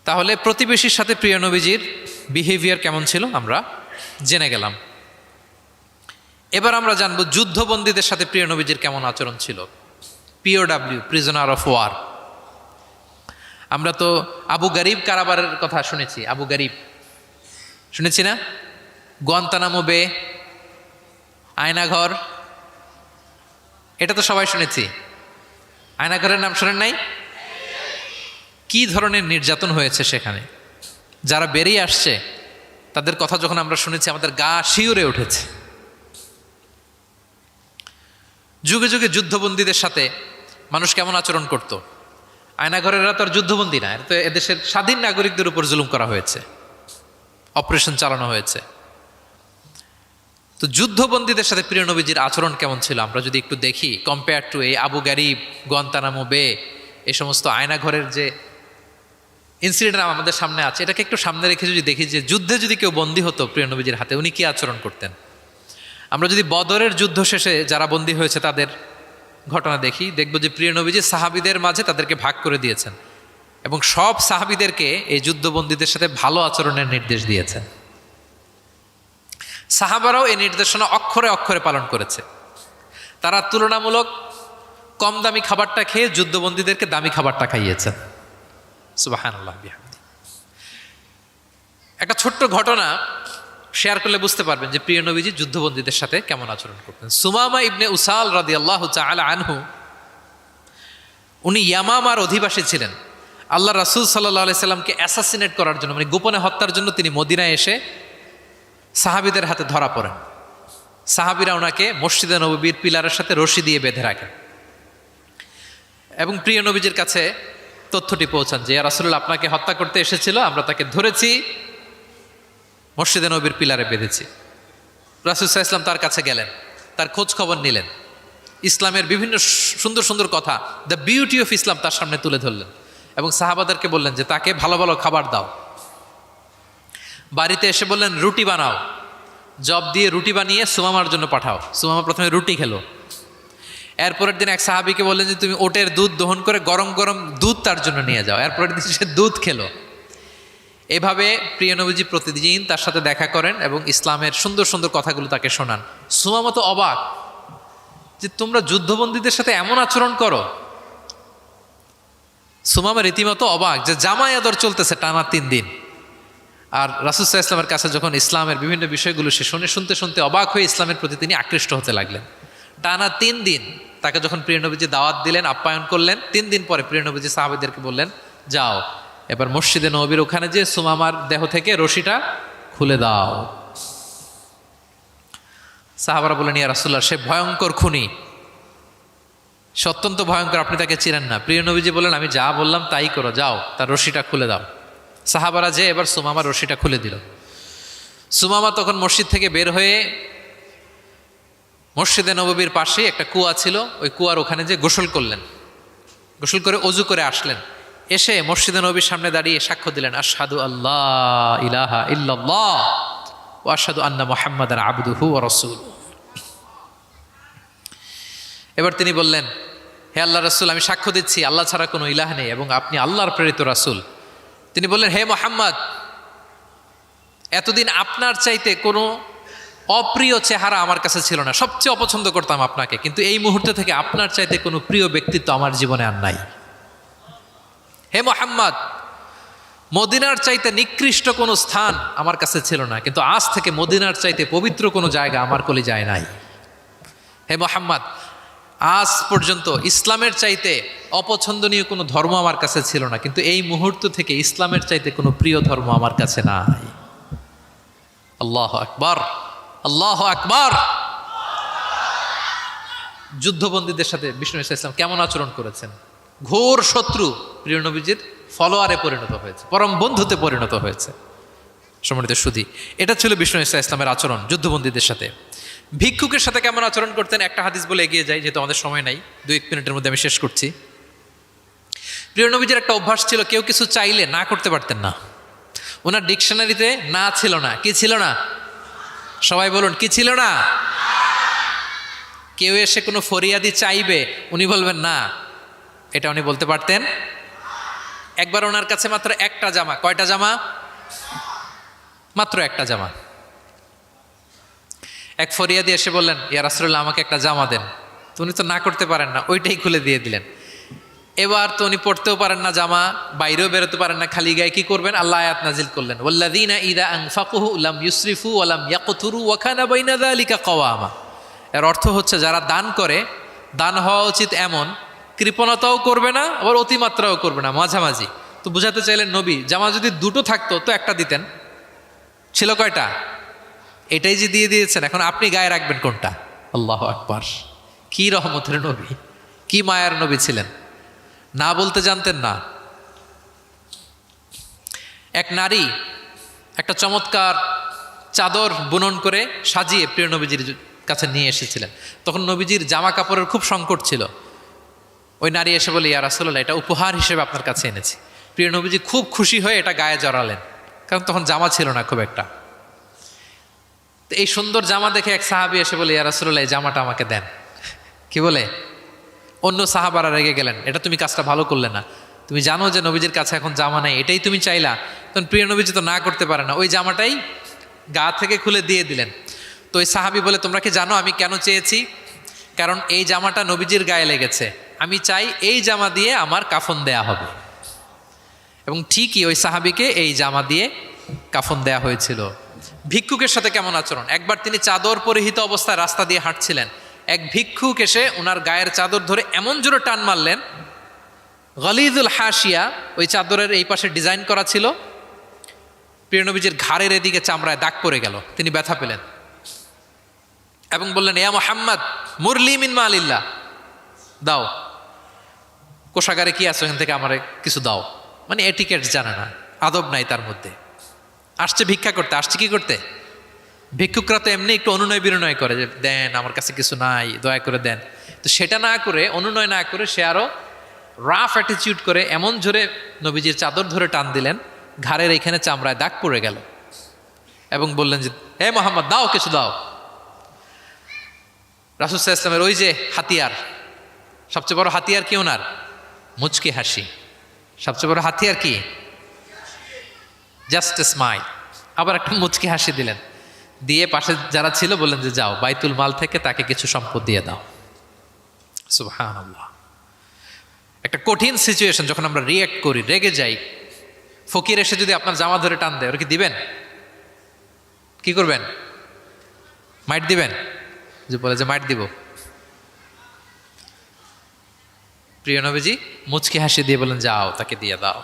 তাহলে প্রতিবেশীর সাথে প্রিয় নবীজির বিহেভিয়ার কেমন ছিল আমরা জেনে গেলাম। এবার আমরা জানবো যুদ্ধবন্দীদের সাথে প্রিয় নবীজির কেমন আচরণ ছিল। POW, prisoner of war. আমরা তো আবু গারিব কারাবারের কথা শুনেছি, আবু গারিব শুনেছি না? গুয়ান্তানামো বে, আয়নাঘর, এটা তো সবাই শুনেছি। আয়নাঘরের নাম শোনেন নাই? কি ধরনের নির্যাতন হয়েছে সেখানে, যারা বেরিয়ে আসছে তাদের কথা যখন আমরা শুনেছি আমাদের গা শিউরে উঠেছে। যুগে যুগে যুদ্ধবন্দীদের সাথে মানুষ কেমন আচরণ করত। আয়নাঘরেরা তো আর যুদ্ধবন্দী না, তো এদেশের স্বাধীন নাগরিকদের উপর জুলুম করা হয়েছে, অপারেশন চালানো হয়েছে। তো যুদ্ধবন্দীদের সাথে প্রিয় নবীজির আচরণ কেমন ছিল আমরা যদি একটু দেখি, কম্পেয়ার টু এই আবু গারিব, গুয়ান্তানামো বে, এই সমস্ত আয়নাঘরের যে ইনসিডেন্ট আমাদের সামনে আছে, এটাকে একটু সামনে রেখে যদি দেখি যে যুদ্ধে যদি কেউ বন্দী হতো প্রিয় নবীজির হাতে, উনি কি আচরণ করতেন। আমরা যদি বদরের যুদ্ধ শেষে যারা বন্দী হয়েছে তাদের ঘটনা দেখি, দেখবো যে প্রিয় নবীজি সাহাবীদের মাঝে তাদেরকে ভাগ করে দিয়েছেন এবং সব সাহাবীদেরকে এই যুদ্ধবন্দীদের সাথে ভালো আচরণের নির্দেশ দিয়েছেন। সাহাবারাও এই নির্দেশনা অক্ষরে অক্ষরে পালন করেছে। তারা তুলনামূলক কম দামি খাবারটা খেয়ে যুদ্ধবন্দীদেরকে দামি খাবারটা খাইয়েছেন। সুবহানাল্লাহ বিহামদি। একটা ছোট্ট ঘটনা শেয়ার করলে বুঝতে পারবেন যে প্রিয় নবীজি যুদ্ধবন্দীদের সাথে কেমন আচরণ করতেন। সুমামা ইবনে উসাল রাদিয়াল্লাহু তাআলা আনহু, উনি ইয়ামামার অধিবাসী ছিলেন। আল্লাহ রাসূল সাল্লাল্লাহু আলাইহি সাল্লামকে অ্যাসাসিনেট করার জন্য, মানে গোপনে হত্যার জন্য তিনি মদিনায় এসে সাহাবীদের হাতে ধরা পড়েন। সাহাবীরা ওনাকে মসজিদে নববীর পিলারের সাথে রশি দিয়ে বেঁধে রাখেন এবং প্রিয় নবীজির কাছে তথ্যটি পৌঁছান যে ইয়া রাসূলুল্লাহ আপনাকে হত্যা করতে এসেছিল, আমরা তাকে ধরেছি, মসজিদে নবীর পিলারে বেঁধেছি। রাসূল সাল্লাল্লাহু আলাইহি ওয়াসাল্লাম তার কাছে গেলেন, তার খোঁজ খবর নিলেন, ইসলামের বিভিন্ন সুন্দর সুন্দর কথা, দ্য বিউটি অফ ইসলাম তার সামনে তুলে ধরলেন এবং সাহাবাদেরকে বললেন যে তাকে ভালো ভালো খাবার দাও। বাড়িতে এসে বললেন রুটি বানাও, জব দিয়ে রুটি বানিয়ে সুমামার জন্য পাঠাও। সুমামা প্রথমে রুটি খেলো। এরপরের দিন এক সাহাবীকে বললেন যে তুমি ওটের দুধ দহন করে গরম গরম দুধ তার জন্য নিয়ে যাও। এরপরের দিন সে দুধ খেলো। এভাবে প্রিয় নবীজি প্রতিদিন তার সাথে দেখা করেন এবং ইসলামের সুন্দর সুন্দর কথাগুলো তাকে শোনান। সুমামা তো অবাক যে তোমরা যুদ্ধবন্দীদের সাথে এমন আচরণ করো। সুমামা রীতিমতো অবাক যে জামাই আদর চলতেছে টানা 3 দিন। আর রাসূল সাল্লাল্লাহু আলাইহি ওয়াসাল্লামের কাছে যখন ইসলামের বিভিন্ন বিষয়গুলো সে শুনতে শুনতে অবাক হয়ে ইসলামের প্রতি তিনি আকৃষ্ট হতে লাগলেন। টানা 3 দিন তাকে যখন প্রিয় নবীজি দাওয়াত দিলেন, আপ্যায়ন করলেন, 3 দিন পরে প্রিয় নবীজি সাহাবীদেরকে বললেন যাও এবার মসজিদে নববীর ওখানে যে সুমামার দেহ থেকে রশিটা খুলে দাও। সাহাবারা বললেন ইয়া রাসূলুল্লাহ সে ভয়ঙ্কর খুনি, সে অত্যন্ত ভয়ঙ্কর, আপনি তাকে চিনেন না। প্রিয় নবীজি বললেন আমি যা বললাম তাই করো, যাও তার রশিটা খুলে দাও। সাহাবারা যে এবার সুমামার রশিটা খুলে দিল। সুমামা তখন মসজিদ থেকে বের হয়ে মসজিদে নববীর পাশে একটা কুয়া ছিল, ওই কুয়ার ওখানে যে গোসল করলেন, গোসল করে অজু করে আসলেন। এসে মসজিদে নবীর সামনে দাঁড়িয়ে সাক্ষ্য দিলেন আশহাদু আল্লাহ ইলাহা ইল্লাল্লাহ ওয়া আশহাদু আন্না মুহাম্মাদান আবদুহু ওয়া রাসূলুহু। এবার তিনি বললেন হে আল্লাহ রাসূল, আমি সাক্ষ্য দিচ্ছি আল্লাহ ছাড়া কোনো ইলাহ নেই এবং আপনি আল্লাহর প্রেরিত রাসূল। তিনি বললেন হে মুহাম্মদ, এতদিন আপনার চাইতে কোনো অপ্রিয় চেহারা আমার কাছে ছিল না, সবচেয়ে অপছন্দ করতাম আপনাকে, কিন্তু এই মুহূর্তে থেকে আপনার চাইতে কোনো প্রিয় ব্যক্তিত্ব আমার জীবনে আর নাই। হে মুহাম্মদ, মদিনার চাইতে নিকৃষ্ট কোনো স্থান আমার কাছে ছিল না, কিন্তু আজ থেকে মদিনার চাইতে পবিত্র কোনো জায়গা আমার কলিজায় নাই। হে মুহাম্মদ, আজ পর্যন্ত ইসলামের চাইতে অপছন্দনীয় কোনো ধর্ম আমার কাছে ছিল না, কিন্তু এই মুহূর্ত থেকে ইসলামের চাইতে কোনো প্রিয় ধর্ম আমার কাছে নাই। আল্লাহু আকবার, আল্লাহু আকবার। যুদ্ধবন্দীদের সাথে বিষ্ণু ইসলাম কেমন আচরণ করেছেন? ঘোর শত্রু প্রিয় নবীজির ফলোয়ারে পরিণত হয়েছে, পরম বন্ধুতে পরিণত হয়েছে। সম্মানিত সুধী, এটা ছিল বিষ্ণু ইসলামের আচরণ যুদ্ধবন্দীদের সাথে। ভিক্ষুকের সাথে কেমন আচরণ করতেন একটা হাদিস বলে এগিয়ে যাই, যেহেতু আমাদের সময় নাই, 2-1 মিনিটের মধ্যে আমি শেষ করছি। প্রিয় নবীজির একটা অভ্যাস ছিল, কেউ কিছু চাইলে না করতে পারতেন না। ওনার ডিকশনারিতে না ছিল না। কি ছিল না? সবাই বলুন, কি ছিল না? কেউ এসে কোনো ফরিয়াদি চাইবে, উনি বলবেন না, এটা উনি বলতে পারতেন। একবার ওনার কাছে মাত্র একটা জামা, কয়টা জামা? মাত্র একটা জামা। এক ফরিয়াদি এসে বললেন ইয়া রাসূলুল্লাহ আমাকে একটা জামা দেন। তো উনি তো না করতে পারেন না, ওইটাই খুলে দিয়ে দিলেন। এবার তো উনি পড়তেও পারেন না জামা, বাইরেও বেরোতে পারেন না, খালি গায়ে কি করবেন? আল্লাহ আয়াত নাজিল করলেন ওয়াল্লাযীনা ইযা আনফাকু লাম ইউসরিফু ওয়া লাম ইয়াকতুরু ওয়া কানা বাইনা যালিকা কাওয়ামা। এর অর্থ হচ্ছে যারা দান করে, দান হওয়া উচিত এমন, কৃপণতাও করবে না আবার অতিমাত্রাও করবে না, মাঝামাঝি। তো বুঝাতে চাইলেন নবী জামা যদি দুটো থাকতো তো একটা দিতেন, ছিল কয়টা? এটাই যে দিয়ে দিয়েছেন, এখন আপনি গায়ে রাখবেন কোনটা? আল্লাহু আকবার। কি রহমতের নবী, কি মায়ার নবী ছিলেন, না বলতে জানতেন না। এক নারী একটা চমৎকার চাদর বুনন করে সাজিয়ে প্রিয় নবীজির কাছে নিয়ে এসেছিলেন। তখন নবীজির জামা কাপড়ের খুব সংকট ছিল। ওই নারী এসে বলে ইয়া রাসূলুল্লাহ এটা উপহার হিসেবে আপনার কাছে এনেছি। প্রিয় নবীজি খুব খুশি হয়ে এটা গায়ে জড়ালেন, কারণ তখন জামা ছিল না খুব একটা। তো এই সুন্দর জামা দেখে এক সাহাবী এসে বলে ইয়া রাসূলুল্লাহ এই জামাটা আমাকে দেন। কি বলে? অন্য সাহাবারা রেগে গেলেন, এটা তুমি কাজটা ভালো করলে না, তুমি জানো যে নবীজির কাছে এখন জামা নাই, এটাই তুমি চাইলা। তখন প্রিয় নবীজি তো না করতে পারে না, ওই জামাটাই গা থেকে খুলে দিয়ে দিলেন। তো ওই সাহাবী বলে তোমরা কি জানো আমি কেন চেয়েছি? কারণ এই জামাটা নবীজির গায়ে লেগেছে, আমি চাই এই জামা দিয়ে আমার কাফন দেয়া হবে। এবং ঠিকই ওই সাহাবীকে এই জামা দিয়ে কাফন দেয়া হয়েছিল। ভিক্ষুকের সাথে কেমন আচরণ। একবার তিনি চাদর পরিহিত অবস্থায় রাস্তা দিয়ে হাঁটছিলেন, এক ভিক্ষুক এসে ওনার গায়ের চাদর ধরে এমন জোরে টান মারলেন, গলিদুল হাসিয়া, ওই চাদরের এই পাশে ডিজাইন করা ছিল, প্রিয় নবীজির ঘাড়ের এদিকে চামড়ায় দাগ পড়ে গেল, তিনি ব্যথা পেলেন এবং বললেন, ইয়া মুহাম্মদ মুরলি মিন মালিল্লাহ, দাও কোষাগারে কি আছে ওখান থেকে আমারে কিছু দাও। মানে এটিকেট জানে না, আদব নাই তার মধ্যে। আসছে ভিক্ষা করতে, আসছে কি করতে? ভিক্ষুকরা তো এমনি একটু অনুনয় বিনয় করে যে দেন, আমার কাছে কিছু নাই, দয়া করে দেন। তো সেটা না করে, অনুনয় না করে, সে আরো রাফ অ্যাটিটিউড করে এমন জোরে নবীজির চাদর ধরে টান দিলেন, ঘাড়ের এইখানে চামড়ায় দাগ পড়ে গেল এবং বললেন যে হে মোহাম্মদ, দাও কিছু দাও। রাসূল সাল্লাল্লাহু আলাইহি ওয়াসাল্লামের ওই যে হাতিয়ার, সবচেয়ে বড় হাতিয়ার কি ওনার? মুচকি হাসি। সবচেয়ে বড় হাতিয়ার কি? Just smile. আবার একটা মুচকি হাসি দিলেন, দিয়ে পাশে যারা ছিল বললেন যে যাও বাইতুল মাল থেকে তাকে কিছু সম্পদ দিয়ে দাও। সুবহানাল্লাহ। একটা কঠিন সিচুয়েশন যখন আমরা রিয়্যাক্ট করি, রেগে যাই, ফকির এসে যদি আপনার জামা ধরে টান দেয়, ওরা কি দিবেন? কি করবেন? মাইট দিবেন? যে বলে যে মাইট দিব। প্রিয় নবীজি মুচকি হাসি দিয়ে বলেন যাও তাকে দিয়ে দাও।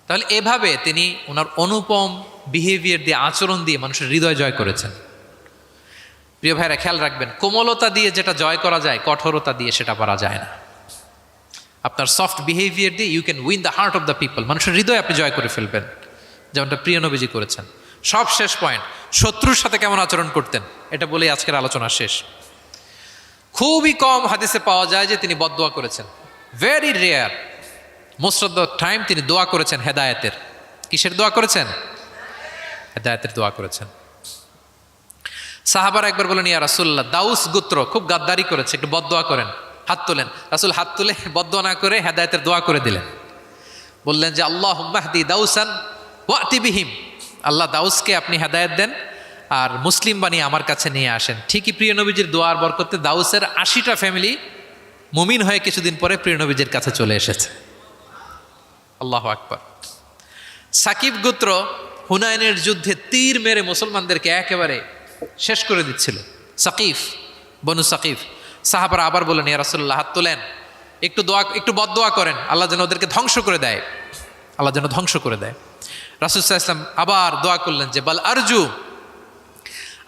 তাহলে এভাবে তিনি ওনার অনুপম বিহেভিয়ার দিয়ে, আচরণ দিয়ে মানুষের হৃদয় জয় করেছেন। প্রিয় ভাইরা খেয়াল রাখবেন, কোমলতা দিয়ে যেটা জয় করা যায়, কঠোরতা দিয়ে সেটা পারা যায় না। আপনার সফট বিহেভিয়ার দিয়ে you can win the heart of the people, মানুষের হৃদয় আপনি জয় করে ফেলবেন, যেমনটা প্রিয় নবীজি করেছেন। সব শেষ পয়েন্ট, শত্রুর সাথে কেমন আচরণ করতেন, এটা বলেই আজকের আলোচনা শেষ। খুবই কম হাদিসে পাওয়া যায় যে তিনি বদদোয়া করেছেন, very rare. Most of the time তিনি দোয়া করেছেন হেদায়েতের। কিসের দোয়া করেছেন? হেদায়েতের দোয়া করেছেন। সাহাবারা একবার বলেন, ইয়া রাসূলুল্লাহ, দাউস গোত্র খুব গাদ্দারি করেছে, একটু বদদোয়া করেন। হাত তোলেন। রাসূল হাত তুলে বদদোয়া না করে হেদায়েতের দোয়া করে দিলেন। বললেন যে আল্লাহুম্মা হদি দাউসান ওয়াতি বিহিম, আল্লাহ দাউসকে আপনি হেদায়েত দেন আর মুসলিম বানিয়ে আমার কাছে নিয়ে আসেন। ঠিকই প্রিয় নবীজির দোয়ার বরকতে দাউসের 80টা ফ্যামিলি মুমিন হয়ে কিছুদিন পরে প্রিয় নবীজির কাছে চলে এসেছে। আল্লাহু আকবার। সাকিব গোত্র হুনাইনের যুদ্ধে তীর মেরে মুসলমানদেরকে একেবারে শেষ করে দিচ্ছিল। সাকিফ, বনু সাকিফ। সাহাবারা আবার বলেন, ইয়া রাসূলুল্লাহ, হাত তোলেন, একটু দোয়া, একটু বদদোয়া করেন, আল্লাহ যেন ওদেরকে ধ্বংস করে দেয়, আল্লাহ যেন ধ্বংস করে দেয়। রাসূল সাল্লাল্লাহু আলাইহি ওয়াসাল্লাম আবার দোয়া করলেন যে বাল আরজু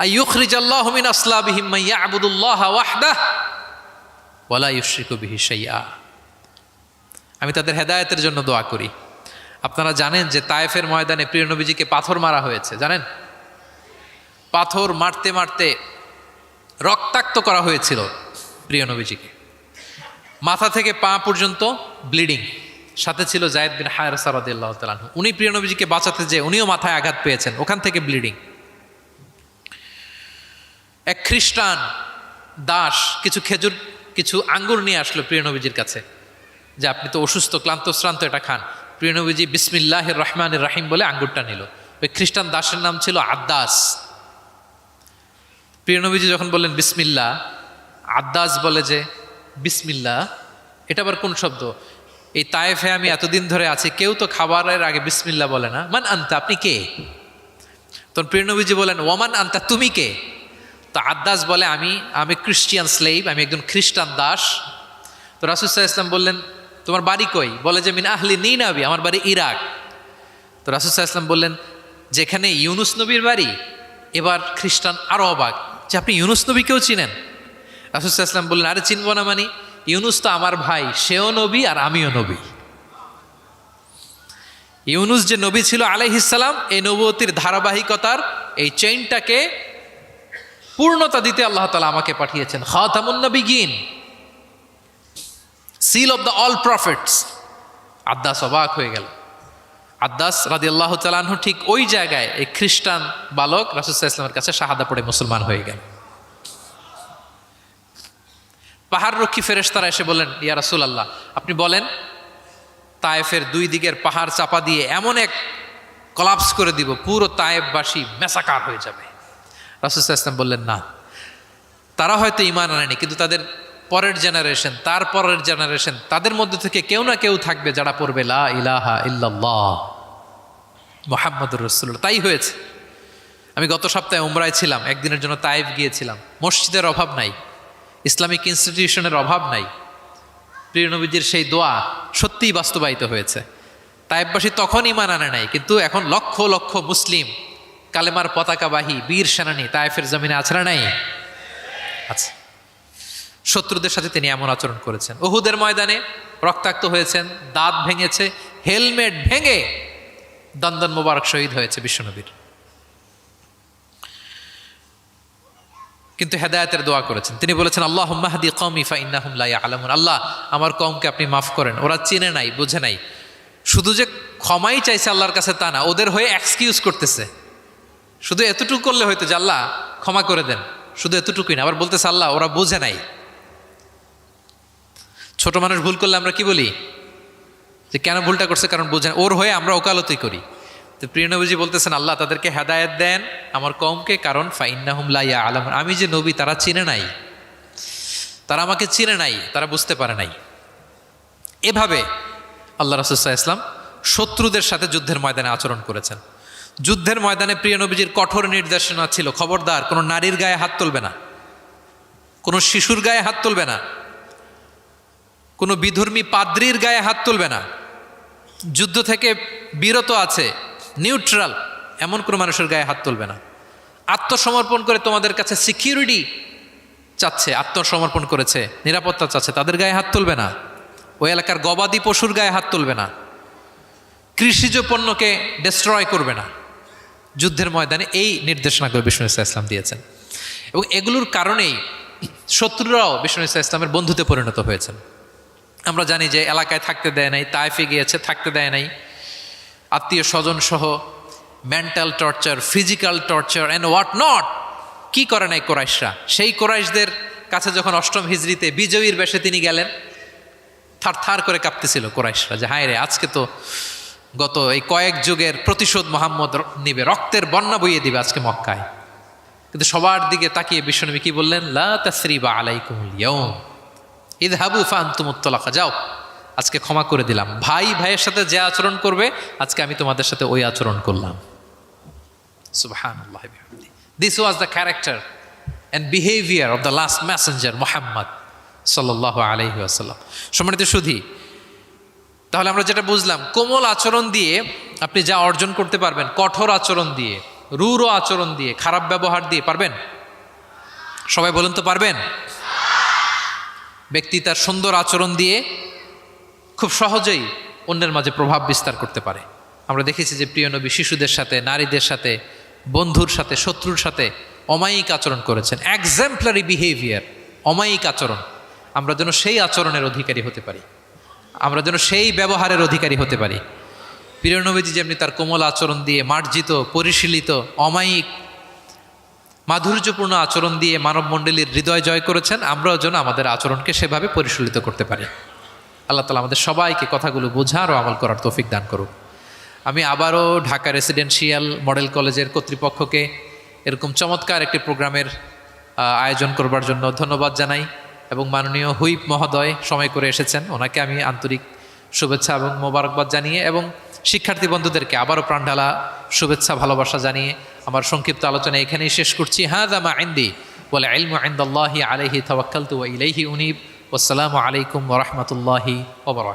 আইয়ুখরিজাল্লাহু মিন আসলাবিহিম মান ইয়াবুদুল্লাহা ওয়াহদাহু ওয়া লা ইউশরিকু বিহি শাইআ। আমি তাদের হেদায়েতের জন্য দোয়া করি। আপনারা জানেন যে তায়েফের ময়দানে প্রিয় নবীজিকে পাথর মারা হয়েছে, জানেন? পাথর মারতে মারতে রক্তাক্ত করা হয়েছিল প্রিয় নবীজিকে, মাথা থেকে পা পর্যন্ত ব্লিডিং। সাথে ছিল যায়েদ বিন হারেসা রাদিয়াল্লাহু তাআলা আনহু। উনি প্রিয় নবীজিকে বাঁচাতে যেয়ে উনিও মাথায় আঘাত পেয়েছেন, ওখান থেকে ব্লিডিং। এক খ্রিস্টান দাস কিছু খেজুর, কিছু আঙ্গুর নিয়ে আসলো প্রিয় নবীজির কাছে, যে আপনি তো অসুস্থ, ক্লান্ত শ্রান্ত, এটা খান। প্রিয় নবীজি বিসমিল্লাহির রহমানির রহিম বলে আঙ্গুরটা নিল। ওই খ্রিস্টান দাসের নাম ছিল আদ্দাস। প্রিয় নবীজি যখন বললেন বিসমিল্লাহ, আদ্দাস বলে যে বিসমিল্লাহ, এটা আবার কোন শব্দ? এই তায়েফে আমি এতদিন ধরে আছি, কেউ তো খাবারের আগে বিসমিল্লাহ বলে না। মান আনতা, আপনি কে? তখন প্রিয় নবীজি বলেন ওয়ামান আনতা, তুমি কে? তো আদ্দাস বলে আমি ক্রিশ্চিয়ান স্লেভ, আমি একজন খ্রিস্টান দাস। তো রাসূল সাল্লাল্লাহু আলাইহি ওয়াসাল্লাম বললেন তোমার বাড়ি কই? বলে যে মিন আহলি নিনাবি, আমার বাড়ি ইরাক। তো রাসূল সাল্লাল্লাহু আলাইহি ওয়াসাল্লাম বললেন যেখানে ইউনুস নবীর বাড়ি। এবার খ্রিস্টান আরো অবাক যে আপনি ইউনুস নবীকেও চিনেন? রাসূল সাল্লাল্লাহু আলাইহি ওয়াসাল্লাম বললেন আরে চিনব না মানে, ইউনুস তো আমার ভাই, সেও নবী আর আমিও নবী। ইউনুস যে নবী ছিল আলাইহিস সালাম, এই নবুয়তির ধারাবাহিকতার এই চেইনটাকে পূর্ণতা দিতে আল্লাহ তাআলা আমাকে পাঠিয়েছেন। খাতামুন নবিয়্যিন, seal of the all prophets. আদ্দাস অবাক হয়ে গেল। আদ্দাস রাদিয়াল্লাহু তাআলা আনহু ঠিক ওই জায়গায় এই খ্রিস্টান বালক রাসূল সাল্লাল্লাহু আলাইহি ওয়াসাল্লামের কাছে শাহাদা পড়ে মুসলমান হয়ে গেল। পাহাড় রক্ষী ফেরেশতারা এসে বলেন, ইয়া রাসূলুল্লাহ, আপনি বলেন তায়েফের দুই দিকের পাহাড় চাপা দিয়ে এমন এক কলাপস করে দিব, পুরো তায়েফবাসী মেসাকার হয়ে যাবে। রাসূল সাল্লাল্লাহু আলাইহি ওয়াসাল্লাম বললেন না, তারা হয়তো ঈমান আনেনি, কিন্তু তাদের পরের জেনারেশন, তার পরের জেনারেশন, তাদের মধ্যে থেকে কেউ না কেউ থাকবে যারা পড়বে লা ইলাহা ইল্লাল্লাহ মুহাম্মাদুর রাসূলুল্লাহ। তাই হয়েছে। আমি গত সপ্তাহে উমরায় ছিলাম, একদিনের জন্য তাইফ গিয়েছিলাম। মসজিদের অভাব নাই, ইসলামিক ইনস্টিটিউশনের অভাব নাই। প্রিয় নবীজির সেই দোয়া সত্যিই বাস্তবায়িত হয়েছে। তাইফবাসী তখন ঈমান আনে নাই, কিন্তু এখন লক্ষ লক্ষ মুসলিম কালেমার পতাকাবাহী বীর সেনানী তাইফের জমিনে আছে না নাই? আচ্ছা। শত্রুদের সাথে তিনি এমন আচরণ করেছেন। উহুদের ময়দানে রক্তাক্ত হয়েছেন, দাঁত ভেঙেছে, হেলমেট ভেঙে দন্দন মোবারক শহীদ হয়েছে বিশ্বনবীর। কিন্তু হেদায়েতের দোয়া করেছেন। তিনি বলেছেন, আল্লাহুম্মা হদি কওমি ফাইন্নাহুম লা ইয়ালামুন। আল্লাহ, আমার কওমকে আপনি মাফ করেন, ওরা চিনে নাই, বুঝে নাই। শুধু যে ক্ষমাই চাইছে আল্লাহর কাছে তা না, ওদের হয়ে এক্সকিউজ করতেছে। শুধু এতটুকু করলে হয়তো যে আল্লাহ ক্ষমা করে দেন, শুধু এতটুকুই না, আবার বলতেছে আল্লাহ ওরা বুঝে নাই। ছোট মানুষ ভুল করলে আমরা কি বলি? যে কেন ভুলটা করছে, কারণ বুঝে না। ওর হয়ে আমরা ওকালতি করি। তো প্রিয় নবীজি বলতেছেন, আল্লাহ তাদেরকে হেদায়েত দেন আমার কওমকে, কারণ ফাইন্নাহুম লা ইয়ালামুন, আমি যে নবী তারা চিনে নাই, তারা আমাকে চিনে নাই, তারা বুঝতে পারে নাই। এভাবে আল্লাহ রাসূল সাল্লাল্লাহু আলাইহি ওয়াসাল্লাম শত্রুদের সাথে যুদ্ধের ময়দানে আচরণ করেছেন। যুদ্ধের ময়দানে প্রিয় নবীজির কঠোর নির্দেশনা ছিল, খবরদার কোনো নারীর গায়ে হাত তুলবে না, কোনো শিশুর গায়ে হাত তুলবে না, কোনো বিধর্মী পাদ্রীর গায়ে হাত তুলবে না। যুদ্ধ থেকে বিরত আছে, নিউট্রাল এমন কোনো মানুষের গায়ে হাত তুলবে না। আত্মসমর্পণ করে তোমাদের কাছে সিকিউরিটি চাচ্ছে, আত্মসমর্পণ করেছে, নিরাপত্তা চাচ্ছে, তাদের গায়ে হাত তুলবে না। ওই এলাকার গবাদি পশুর গায়ে হাত তুলবে না, কৃষিজ পণ্যকে ডিস্ট্রয় করবে না। যুদ্ধের ময়দানে এই নির্দেশনাগুলো বিষ্ণু ইসা ইসলাম দিয়েছেন, এবং এগুলোর কারণেই শত্রুরাও বিষ্ণু ইসা ইসলামের বন্ধুতে পরিণত হয়েছেন। আমরা জানি যে এলাকায় থাকতে দেয় নাই, তাইফে গিয়েছে, থাকতে দেয় নাই, আত্মীয় স্বজন সহ mental torture, physical torture and what not কি করে নাই কোরাইশরা। সেই কোরাইশদের কাছে যখন 8ম হিজরিতে বিজয়ীর বেশে তিনি গেলেন, থার থার করে কাঁপতেছিল কোরাইশরা যে হায় রে, আজকে তো গত এই কয়েক যুগের প্রতিশোধ মোহাম্মদ নিবে, রক্তের বন্যা বইয়ে দিবে আজকে মক্কায়। কিন্তু সবার দিকে তাকিয়ে বিশ্বনবী কি বললেন? লা তাসরিবা আলাইকুমুল ইয়াউম ইযহাবু ফাআনতুমুত তালাকা, যাও আজকে ক্ষমা করে দিলাম। ভাই ভাইয়ের সাথে যে আচরণ করবে, আজকে আমি তোমাদের সাথে ওই আচরণ করলাম। সুবহানাল্লাহ বিহামদি। This was the character and behaviour of the last messenger Muhammad সাল্লাল্লাহু আলাইহি ওয়াসাল্লাম। সম্মানিত সুধী, তাহলে আমরা যেটা বুঝলাম, কোমল আচরণ দিয়ে আপনি যা অর্জন করতে পারবেন, কঠোর আচরণ দিয়ে, রূঢ় আচরণ দিয়ে, খারাপ ব্যবহার দিয়ে পারবেন? সবাই বলেন তো পারবেন? ব্যক্তি তার সুন্দর আচরণ দিয়ে খুব সহজেই অন্যের মাঝে প্রভাব বিস্তার করতে পারে। আমরা দেখেছি যে প্রিয় নবী শিশুদের সাথে, নারীদের সাথে, বন্ধুর সাথে, শত্রুর সাথে অমায়িক আচরণ করেছেন। এক্সাম্পলারি বিহেভিয়ার, অমায়িক আচরণ। আমরা যেন সেই আচরণের অধিকারী হতে পারি, আমরা যেন সেই ব্যবহারের অধিকারী হতে পারি। প্রিয় নবীজি যেমনি তার কোমল আচরণ দিয়ে, মার্জিত, পরিশীলিত, অমায়িক, মাধুর্যপূর্ণ আচরণ দিয়ে মানবমণ্ডলীর হৃদয় জয় করেছেন, আমরাও যেন আমাদের আচরণকে সেভাবে পরিশীলিত করতে পারি। আল্লাহ তাআলা আমাদের সবাইকে কথাগুলো বোঝার ও আমল করার তৌফিক দান করুক। আমি আবারও ঢাকা রেসিডেন্সিয়াল মডেল কলেজের কর্তৃপক্ষকে এরকম চমৎকার একটি প্রোগ্রামের আয়োজন করবার জন্য ধন্যবাদ জানাই, এবং মাননীয় হুইপ মহোদয় সময় করে এসেছেন, ওনাকে আমি আন্তরিক শুভেচ্ছা এবং মোবারকবাদ জানিয়ে, এবং শিক্ষার্থী বন্ধুদেরকে আবারও প্রাণঢালা শুভেচ্ছা ভালোবাসা জানিয়ে আমার সংক্ষিপ্ত আলোচনা এখানেই শেষ করছি। হাযা মা ইনদি ওয়াল ইলমু ইনদাল্লাহি আলাইহি তাওয়াক্কালতু ওয়া ইলাইহি উনীব। ওয়াসসালামু আলাইকুম ওয়া রাহমাতুল্লাহি ওয়া বারাকাতুহু।